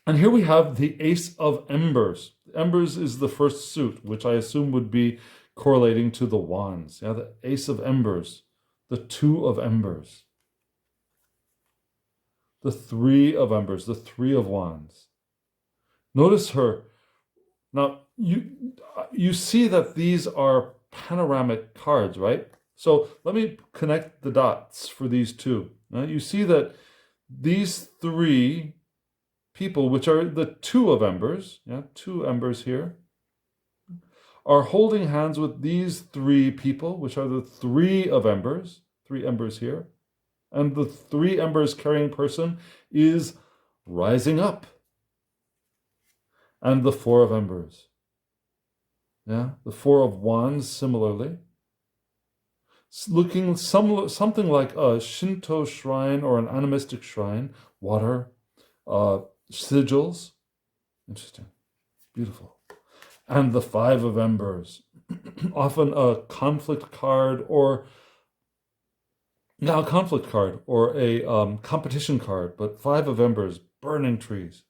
And here we have the Ace of Embers. Embers is the first suit, which I assume would be correlating to the wands. Yeah, the Ace of Embers, the Two of Embers, the Three of Embers, the Three of Wands. Notice her. Now, you see that these are panoramic cards, right? So let me connect the dots for these two. Now, you see that these three people, which are the Two of Embers, yeah, two embers here, are holding hands with these three people, which are the Three of Embers, three embers here. And the three embers carrying person is rising up. And the Four of Embers. Yeah, the Four of Wands similarly. It's looking something like a Shinto shrine or an animistic shrine. Water, sigils. Interesting. Beautiful. And the Five of Embers. Often a conflict card or a conflict card or a competition card, but Five of Embers, burning trees.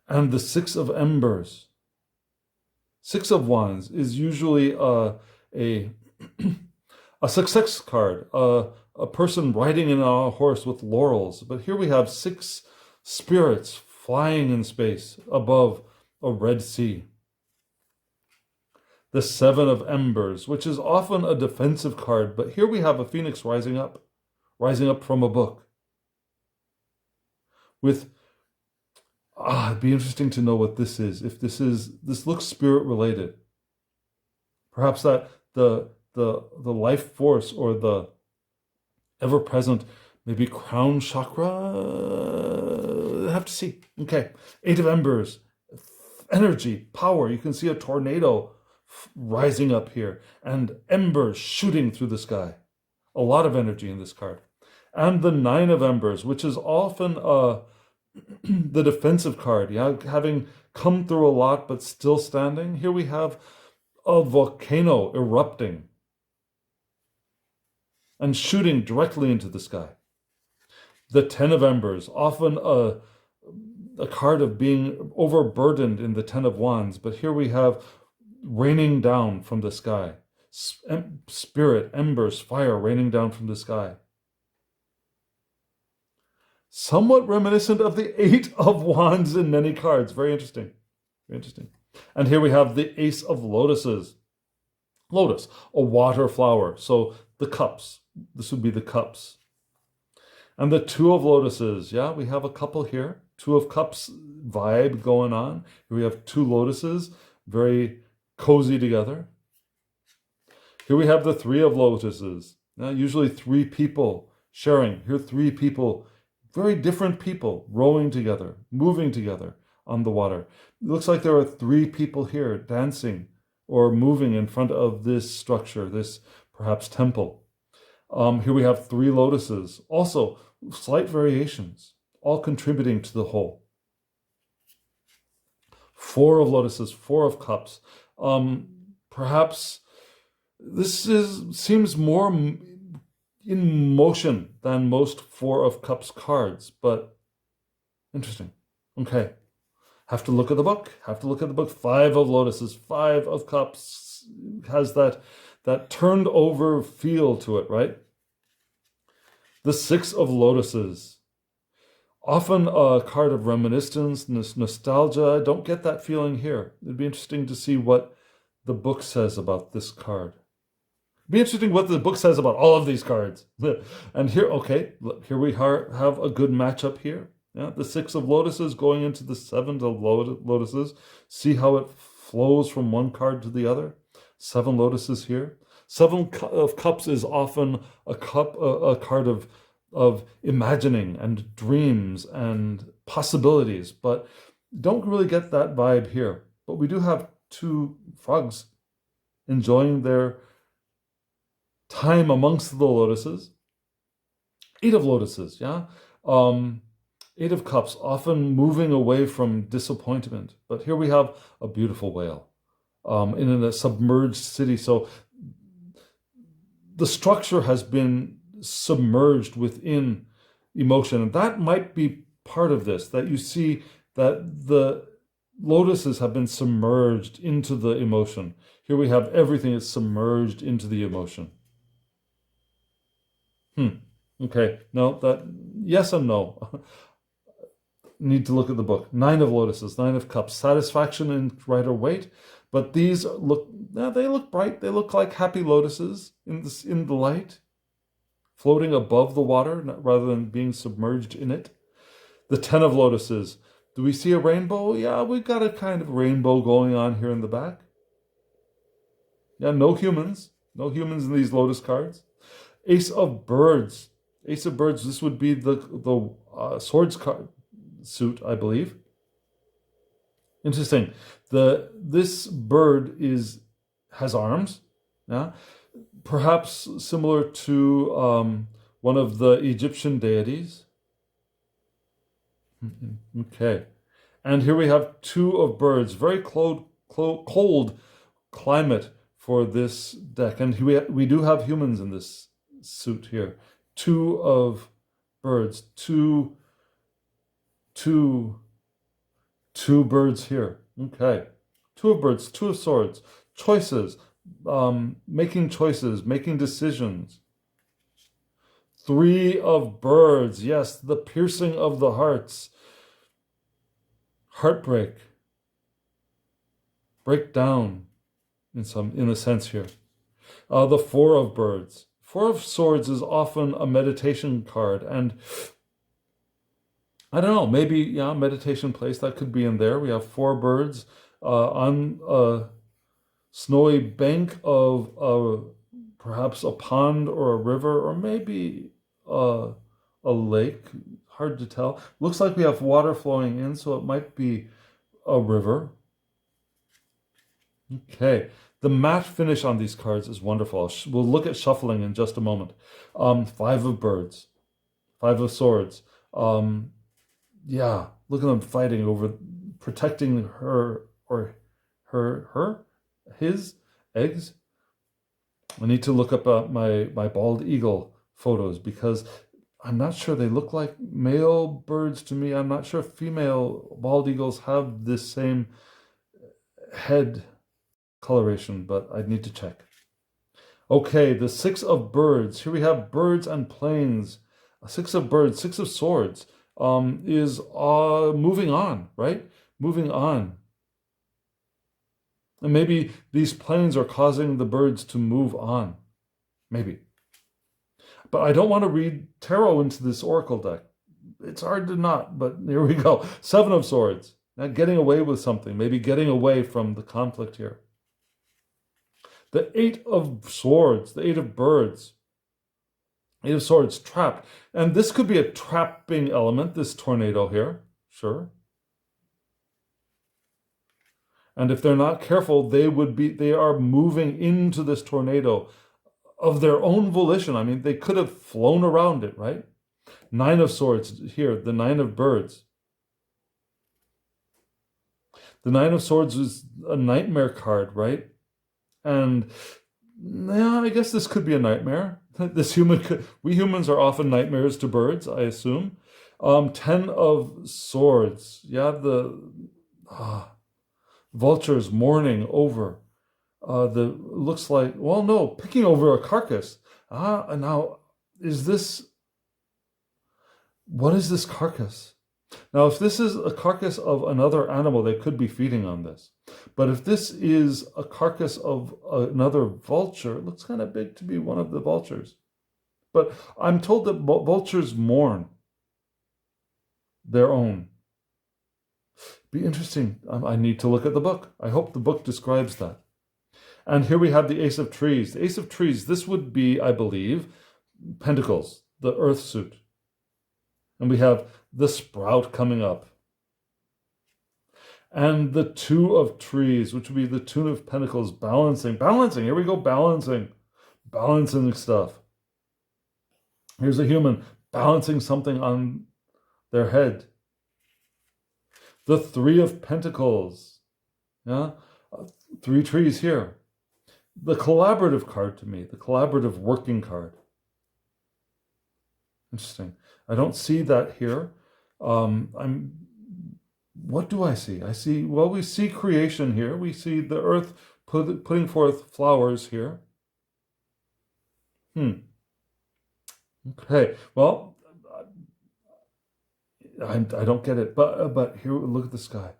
And the Six of Embers. Six of Wands is usually a a success card, a person riding in a horse with laurels. But here we have six spirits flying in space above a Red Sea. The Seven of Embers, which is often a defensive card, but here we have a phoenix rising up from a book. With it'd be interesting to know what this is. If this looks spirit related. Perhaps that the life force or the ever present, maybe crown chakra. Have to see. Okay, Eight of Embers, energy, power. You can see a tornado rising up here and embers shooting through the sky. A lot of energy in this card. And the Nine of Embers, which is often the defensive card, yeah, having come through a lot but still standing. Here we have a volcano erupting and shooting directly into the sky. The Ten of Embers, often a card of being overburdened in the Ten of Wands, but here we have raining down from the sky. Spirit, embers, fire raining down from the sky. Somewhat reminiscent of the Eight of Wands in many cards. Very interesting. Very interesting. And here we have the Ace of Lotuses. Lotus, a water flower. So the cups. This would be the cups. And the Two of Lotuses. Yeah, we have a couple here. Two of Cups vibe going on. Here we have two lotuses, very cozy together. Here we have the Three of Lotuses. Now, usually three people sharing. Here, three people, very different people, rowing together, moving together on the water. It looks like there are three people here dancing or moving in front of this structure, this perhaps temple. Here we have three lotuses. Also, slight variations, all contributing to the whole. Four of Lotuses, Four of Cups. Perhaps this seems more in motion than most Four of Cups cards, but interesting. Okay. Have to look at the book. Five of Lotuses, Five of Cups has that turned over feel to it, right? The Six of Lotuses. Often a card of reminiscence, nostalgia. I don't get that feeling here. It'd be interesting to see what the book says about this card. It'd be interesting what the book says about all of these cards. And here, okay, here we have a good matchup here. Yeah, the Six of Lotuses going into the Seven of Lotuses. See how it flows from one card to the other. Seven Lotuses here. Seven of Cups is often a card of imagining and dreams and possibilities, but don't really get that vibe here. But we do have two frogs enjoying their time amongst the lotuses. Eight of Lotuses, yeah. Eight of Cups, often moving away from disappointment. But here we have a beautiful whale in a submerged city. So the structure has been submerged within emotion. And that might be part of this, that you see that the lotuses have been submerged into the emotion. Here we have everything is submerged into the emotion. Okay, no, that, yes and no. Need to look at the book. Nine of Lotuses, Nine of Cups, satisfaction in Rider-Waite. But these look, they look bright. They look like happy lotuses in the light, floating above the water rather than being submerged in it. The Ten of Lotuses. Do we see a rainbow? Yeah, we've got a kind of rainbow going on here in the back. Yeah, no humans. No humans in these lotus cards. Ace of Birds. Ace of Birds, this would be the swords card suit, I believe. Interesting. This bird has arms. Yeah, perhaps similar to one of the Egyptian deities. Okay, and here we have two of birds. Very cold climate for this deck, and we do have humans in this suit here. Two of birds. Two birds here. Okay, two of birds. Two of swords. Choices. Making choices. Making decisions. Three of birds. Yes, the piercing of the hearts. Heartbreak. Breakdown in a sense here. The four of birds. Four of swords is often a meditation card, and I don't know, maybe, yeah, meditation place, that could be in there. We have four birds on a snowy bank of perhaps a pond or a river, or maybe a lake. Hard to tell. Looks like we have water flowing in, so it might be a river. Okay. The matte finish on these cards is wonderful. We'll look at shuffling in just a moment. Five of birds. Five of swords. Yeah, look at them fighting over protecting his eggs. I need to look up my bald eagle photos because I'm not sure they look like male birds to me. I'm not sure if female bald eagles have this same head coloration, but I need to check. Okay, the six of birds. Here we have birds and planes. Six of birds, six of swords is moving on, right? Moving on. And maybe these planes are causing the birds to move on. Maybe. But I don't want to read tarot into this oracle deck. It's hard to not, but here we go. Seven of swords. Now getting away with something. Maybe getting away from the conflict here. The eight of swords. The eight of birds. Eight of swords, trapped. And this could be a trapping element, this tornado here. Sure. And if they're not careful, they are moving into this tornado of their own volition. I mean, they could have flown around it, right? Nine of swords here, the nine of birds. The nine of swords is a nightmare card, right? And yeah, I guess this could be a nightmare. We humans are often nightmares to birds, I assume. 10 of swords. Yeah, the vultures mourning over. Looks like, well, no, picking over a carcass. Now, what is this carcass? Now, if this is a carcass of another animal, they could be feeding on this. But if this is a carcass of another vulture, it looks kind of big to be one of the vultures. But I'm told that vultures mourn their own. Be interesting. I need to look at the book. I hope the book describes that. And here we have the Ace of Trees. The Ace of Trees, this would be, I believe, Pentacles, the Earth suit. And we have the Sprout coming up. And the Two of Trees, which would be the Two of Pentacles, balancing. Here we go, balancing stuff. Here's a human balancing something on their head. The Three of Pentacles. Yeah, three trees here. The collaborative card to me, the collaborative working card. Interesting. I don't see that here. What do I see? We see creation here. We see the earth putting forth flowers here. Okay. Well, I don't get it. But here, look at the sky.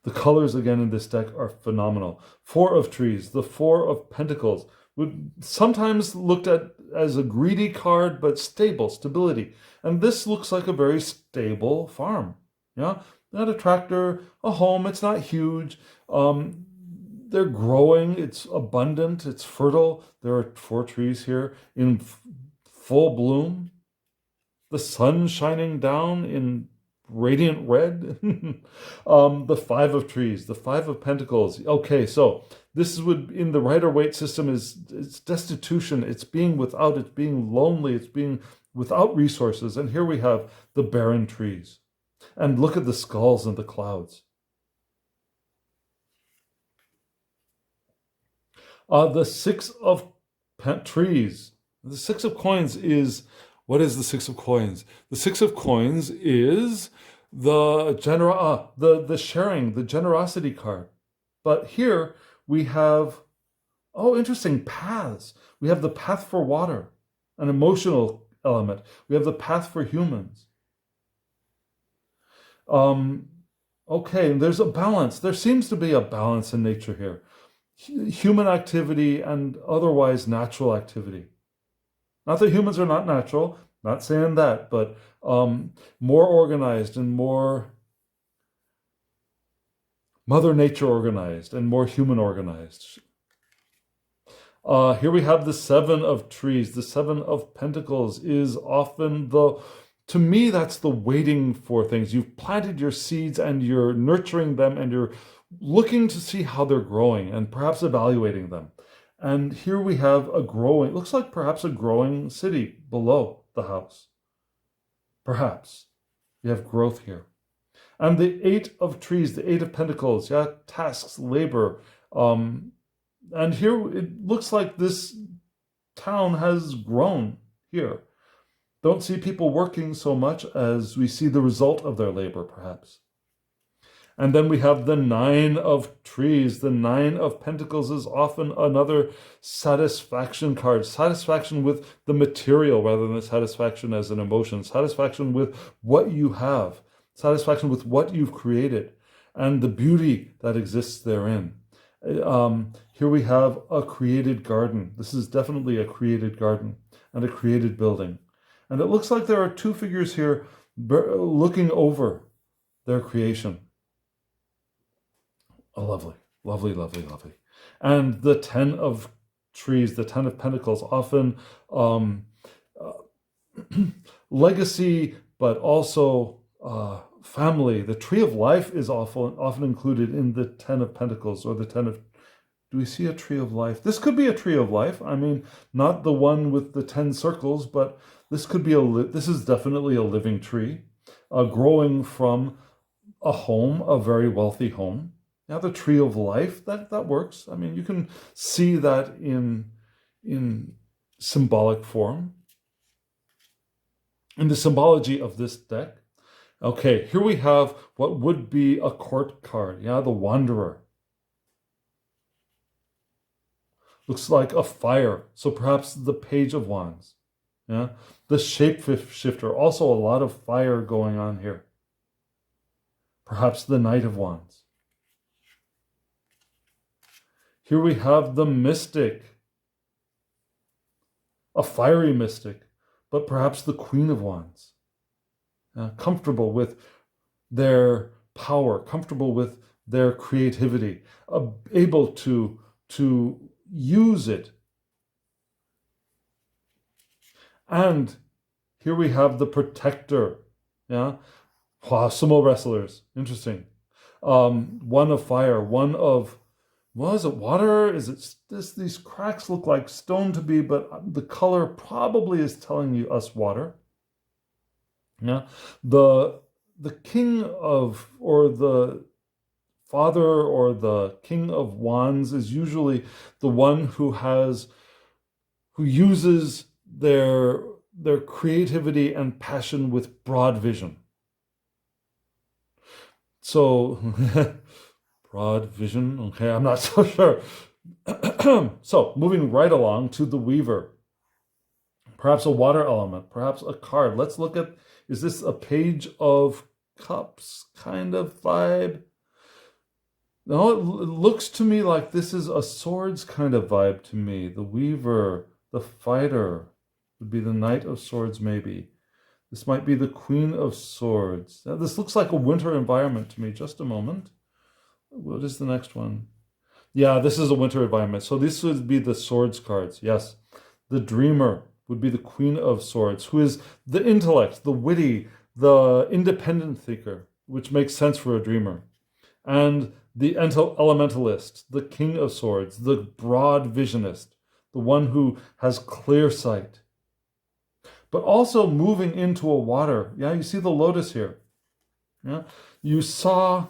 The colors again in this deck are phenomenal. Four of Trees, the Four of Pentacles, would sometimes looked at as a greedy card, but stability. And this looks like a very stable farm. Yeah, not a tractor, a home. It's not huge. They're growing. It's abundant. It's fertile. There are four trees here in full bloom. The sun shining down in radiant red. The Five of Trees, the Five of Pentacles. Okay, so this would, in the Rider-Waite system, it's destitution. It's being without, it's being lonely, it's being without resources. And here we have the barren trees. And look at the skulls and the clouds. The Six of Trees. The Six of Coins is, what is the Six of Coins? The Six of Coins is the sharing, the generosity card. But here we have, oh, interesting, paths. We have the path for water, an emotional element. We have the path for humans. Okay, there's a balance. There seems to be a balance in nature here. Human activity and otherwise natural activity. Not that humans are not natural, not saying that, but more organized and more Mother Nature organized and more human organized. Here we have the Seven of Trees. The Seven of Pentacles is often to me, that's the waiting for things. You've planted your seeds and you're nurturing them and you're looking to see how they're growing and perhaps evaluating them. And here we have looks like perhaps a growing city below the house. Perhaps. You have growth here. And the Eight of Trees, the Eight of Pentacles, yeah, tasks, labor. And here it looks like this town has grown here. Don't see people working so much as we see the result of their labor, perhaps. And then we have the Nine of Trees. The Nine of Pentacles is often another satisfaction card. Satisfaction with the material rather than satisfaction as an emotion. Satisfaction with what you have. Satisfaction with what you've created and the beauty that exists therein. Here we have a created garden. This is definitely a created garden and a created building. And it looks like there are two figures here looking over their creation. Oh, lovely, lovely, lovely, lovely. And the Ten of Trees, the Ten of Pentacles, often legacy, but also family. The Tree of Life is often included in the Ten of Pentacles or the Ten of... Do we see a Tree of Life? This could be a Tree of Life. I mean, not the one with the 10 circles, but this could be this is definitely a living tree, growing from a home, a very wealthy home. Now the Tree of Life, that works. I mean, you can see that in symbolic form. In the symbology of this deck. Okay, here we have what would be a court card. Yeah, the Wanderer. Looks like a fire. So perhaps the Page of Wands. Yeah, the Shapeshifter. Also a lot of fire going on here. Perhaps the Knight of Wands. Here we have the Mystic. A fiery mystic, but perhaps the Queen of Wands. Comfortable with their power, comfortable with their creativity, able to use it. And here we have the Protector. Yeah, sumo wrestlers. Interesting. One of fire, one of... Was it water? Is it this? These cracks look like stone to be, but the color probably is telling us water. Yeah, the King of, or the Father, or the King of Wands is usually the one who uses their creativity and passion with broad vision. So. Broad vision, okay, I'm not so sure. So, moving right along to the Weaver. Perhaps a water element, perhaps a card. Let's look at, is this a Page of Cups kind of vibe? No, it looks to me like this is a swords kind of vibe to me. The Weaver, the Fighter, would be the Knight of Swords maybe. This might be the Queen of Swords. Now, this looks like a winter environment to me. Just a moment. What is the next one? Yeah, this is a winter environment. So this would be the swords cards. Yes. The Dreamer would be the Queen of Swords, who is the intellect, the witty, the independent thinker, which makes sense for a dreamer, and the elementalist, the king of swords, the broad visionist, the one who has clear sight, but also moving into a water. Yeah, you see the lotus here. Yeah, you saw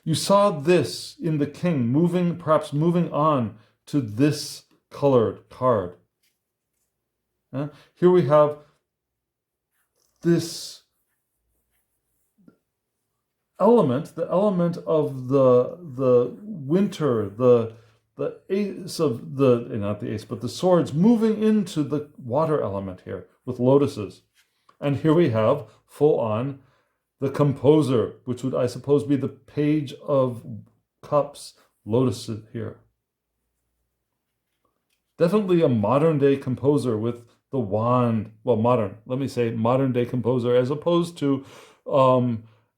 this in the king, moving, perhaps moving on to this colored card. Yeah? Here we have this element, the element of the winter, the ace of the, not the ace, but the swords moving into the water element here with lotuses. And here we have full on the composer, which would, I suppose, be the page of cups, lotuses here. Definitely a modern day composer with the wand. Well, modern day composer, as opposed to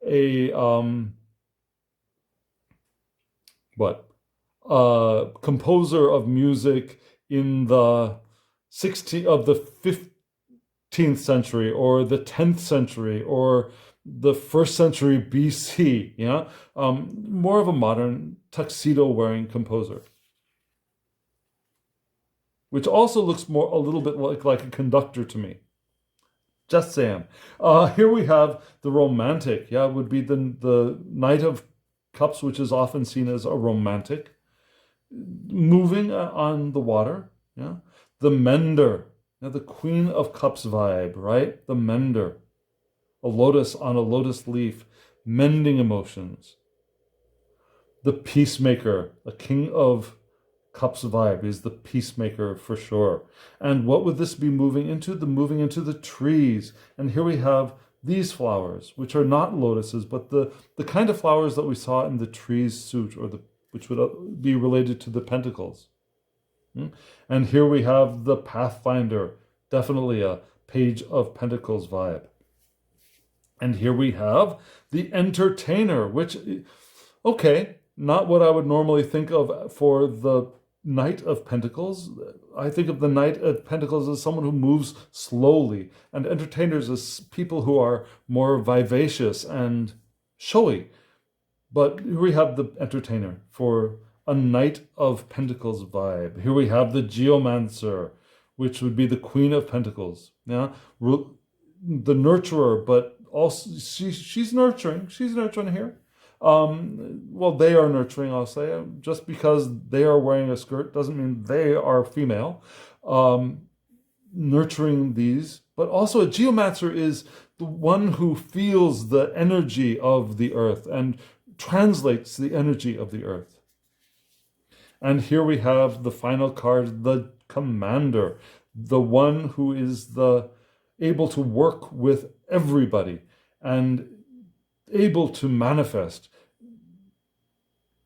a composer of music in the 15th century or the 10th century or the 1st century BC. Yeah, more of a modern tuxedo wearing composer, which also looks more a little bit like a conductor to me. Just saying. Here we have the romantic. Yeah, it would be the Knight of Cups, which is often seen as a romantic, moving on the water. Yeah, the mender. Yeah, the Queen of Cups vibe, right? The mender. A lotus on a lotus leaf, mending emotions. The peacemaker, a King of Cups vibe is the peacemaker for sure. And what would this be moving into? Moving into the trees. And here we have these flowers, which are not lotuses, but the kind of flowers that we saw in the trees suit, or which would be related to the pentacles. And here we have the Pathfinder, definitely a Page of Pentacles vibe. And here we have the Entertainer, which, okay, not what I would normally think of for the Knight of Pentacles. I think of the Knight of Pentacles as someone who moves slowly, and entertainers as people who are more vivacious and showy. But here we have the Entertainer for a Knight of Pentacles vibe. Here we have the Geomancer, which would be the Queen of Pentacles. Yeah, the nurturer, but also she's nurturing. She's nurturing here. Well, they are nurturing, I'll say. Just because they are wearing a skirt doesn't mean they are female. Nurturing these, but also a geomancer is the one who feels the energy of the earth and translates the energy of the earth. And here we have the final card, the Commander, the one who is able to work with everybody and able to manifest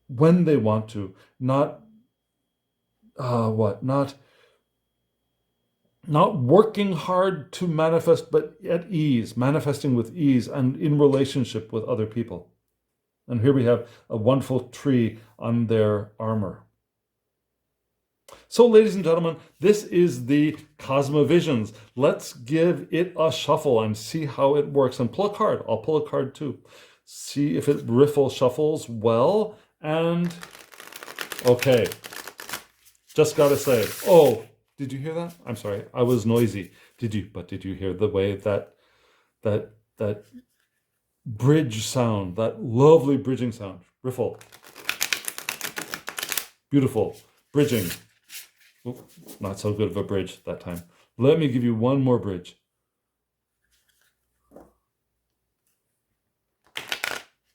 when they want to, not working hard to manifest, but at ease, manifesting with ease and in relationship with other people. And here we have a wonderful tree on their armor. So, ladies and gentlemen, this is the Cosma Visions. Let's give it a shuffle and see how it works. And pull a card. I'll pull a card too. See if it shuffles well. And, okay. Just gotta say, oh, did you hear that? I'm sorry, I was noisy. Did you hear the way that bridge sound, that lovely bridging sound? Riffle. Beautiful. Bridging. Oh, not so good of a bridge that time. Let me give you one more bridge.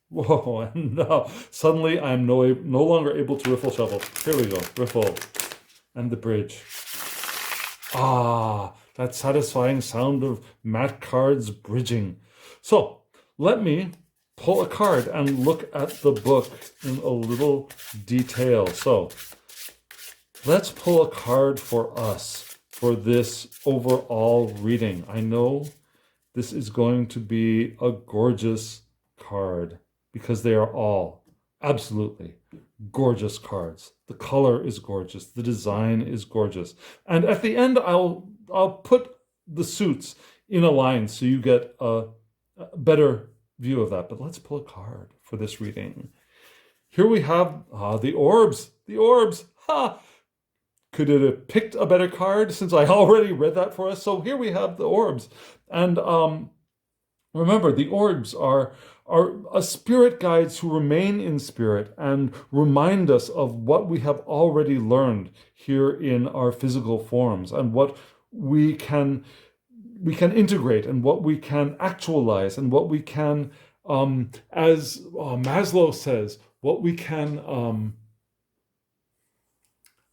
Whoa, and now suddenly I'm no longer able to riffle shuffle. Here we go, riffle. And the bridge. Ah, that satisfying sound of mat cards bridging. So, let me pull a card and look at the book in a little detail. So, let's pull a card for us for this overall reading. I know this is going to be a gorgeous card because they are all absolutely gorgeous cards. The color is gorgeous. The design is gorgeous. And at the end, I'll put the suits in a line so you get a better view of that. But let's pull a card for this reading. Here we have the orbs. The orbs. Ha! Could it have picked a better card since I already read that for us? So here we have the orbs. And remember, the orbs are spirit guides who remain in spirit and remind us of what we have already learned here in our physical forms and what we can integrate and what we can actualize and what we can, as Maslow says, what we can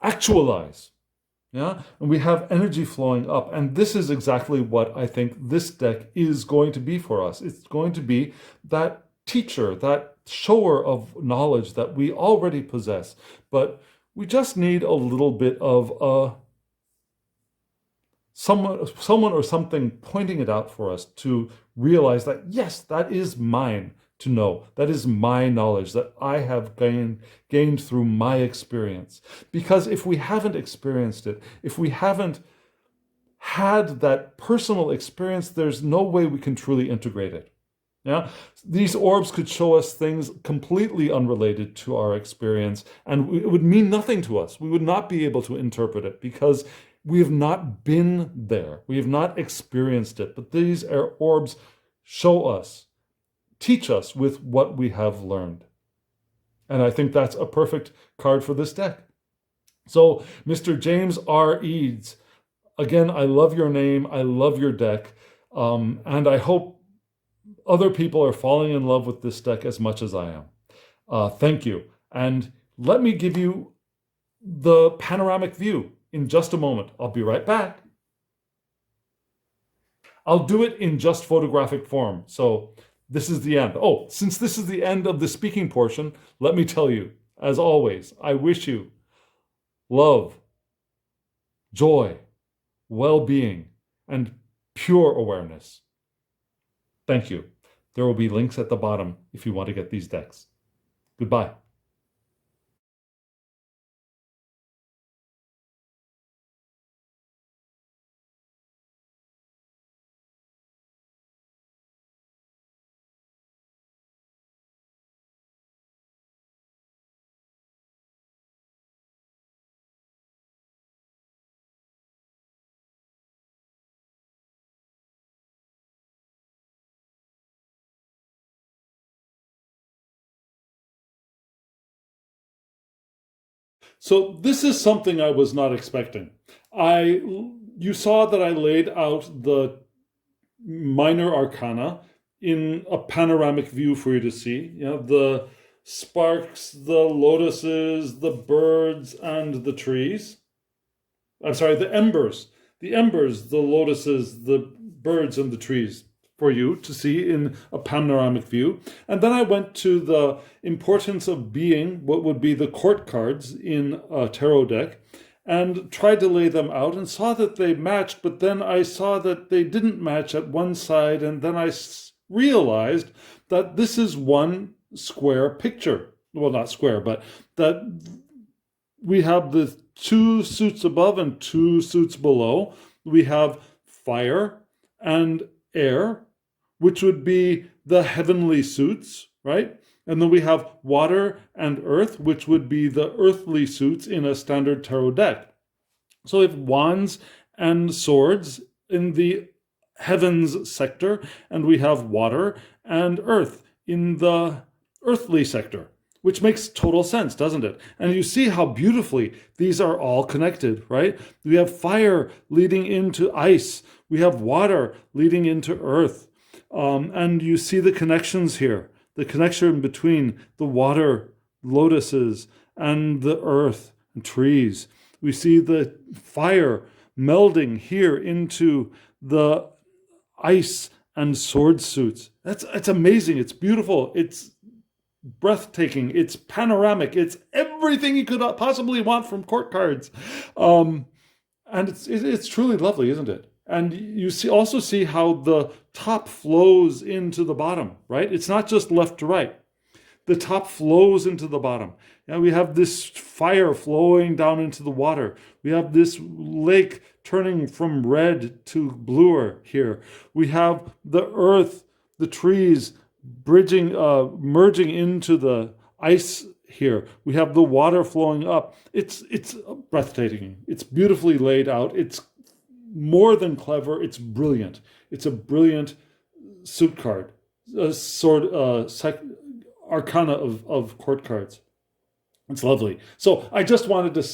actualize. Yeah, and we have energy flowing up. And this is exactly what I think this deck is going to be for us. It's going to be that teacher, that shower of knowledge that we already possess. But we just need a little bit of someone or something pointing it out for us to realize that, yes, that is mine to know. That is my knowledge that I have gained through my experience. Because if we haven't experienced it, if we haven't had that personal experience, there's no way we can truly integrate it. Yeah, these orbs could show us things completely unrelated to our experience, and it would mean nothing to us. We would not be able to interpret it because we have not been there. We have not experienced it. But these orbs show us, teach us with what we have learned. And I think that's a perfect card for this deck. So, Mr. James R. Eads, again, I love your name. I love your deck. And I hope other people are falling in love with this deck as much as I am. Thank you. And let me give you the panoramic view in just a moment. I'll be right back. I'll do it in just photographic form. So this is the end. Oh, since this is the end of the speaking portion, let me tell you, as always, I wish you love, joy, well-being, and pure awareness. Thank you. There will be links at the bottom if you want to get these decks. Goodbye. So this is something I was not expecting. You saw that I laid out the minor arcana in a panoramic view for you to see. You know, the sparks, the lotuses, the birds, and the trees. I'm sorry, the embers, the lotuses, the birds, and the trees for you to see in a panoramic view. And then I went to the importance of being what would be the court cards in a tarot deck and tried to lay them out and saw that they matched, but then I saw that they didn't match at one side, and then I realized that this is one square picture. Well, not square, but that we have the two suits above and two suits below. We have fire and air, which would be the heavenly suits, right? And then we have water and earth, which would be the earthly suits in a standard tarot deck. So we have wands and swords in the heavens sector, and we have water and earth in the earthly sector, which makes total sense, doesn't it? And you see how beautifully these are all connected, right? We have fire leading into ice. We have water leading into earth. And you see the connections here, the connection between the water, lotuses, and the earth and trees. We see the fire melding here into the ice and sword suits. It's amazing. It's beautiful. It's breathtaking. It's panoramic. It's everything you could possibly want from court cards. And it's truly lovely, isn't it? And you also see how the top flows into the bottom, right? It's not just left to right. The top flows into the bottom. And we have this fire flowing down into the water. We have this lake turning from red to bluer here. We have the earth, the trees bridging, merging into the ice here. We have the water flowing up. It's breathtaking. It's beautifully laid out. It's more than clever. It's brilliant. It's a brilliant suit card, a arcana of court cards. It's lovely. So I just wanted to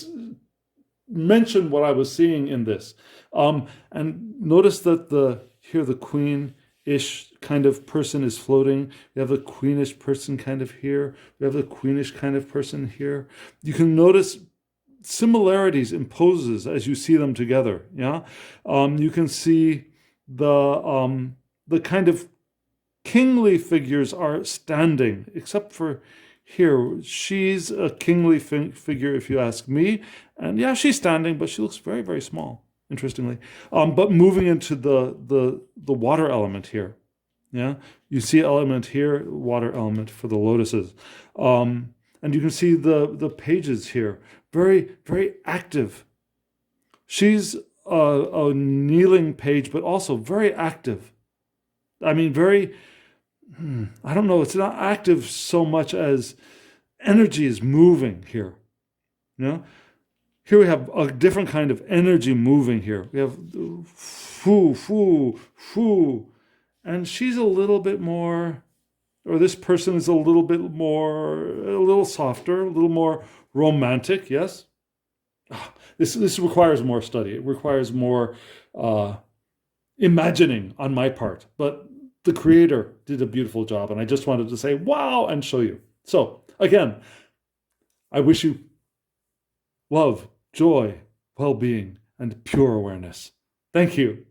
mention what I was seeing in this. And notice that here the queen-ish kind of person is floating. We have the queenish person kind of here. We have the queenish kind of person here. You can notice similarities in poses as you see them together. Yeah, you can see the kind of kingly figures are standing, except for here. She's a kingly figure, if you ask me. And yeah, she's standing, but she looks very, very small, interestingly. But moving into the water element here. Yeah, you see element here, water element for the lotuses. And you can see the pages here, very, very active. She's a kneeling page, but also very active. I mean, very, I don't know, it's not active so much as energy is moving here. You know? Here we have a different kind of energy moving here. We have foo, foo, foo. And she's a little bit more, or this person is a little bit more, a little softer, a little more romantic, yes? This requires more study. It requires more imagining on my part. But the creator did a beautiful job. And I just wanted to say, wow, and show you. So again, I wish you love, joy, well-being, and pure awareness. Thank you.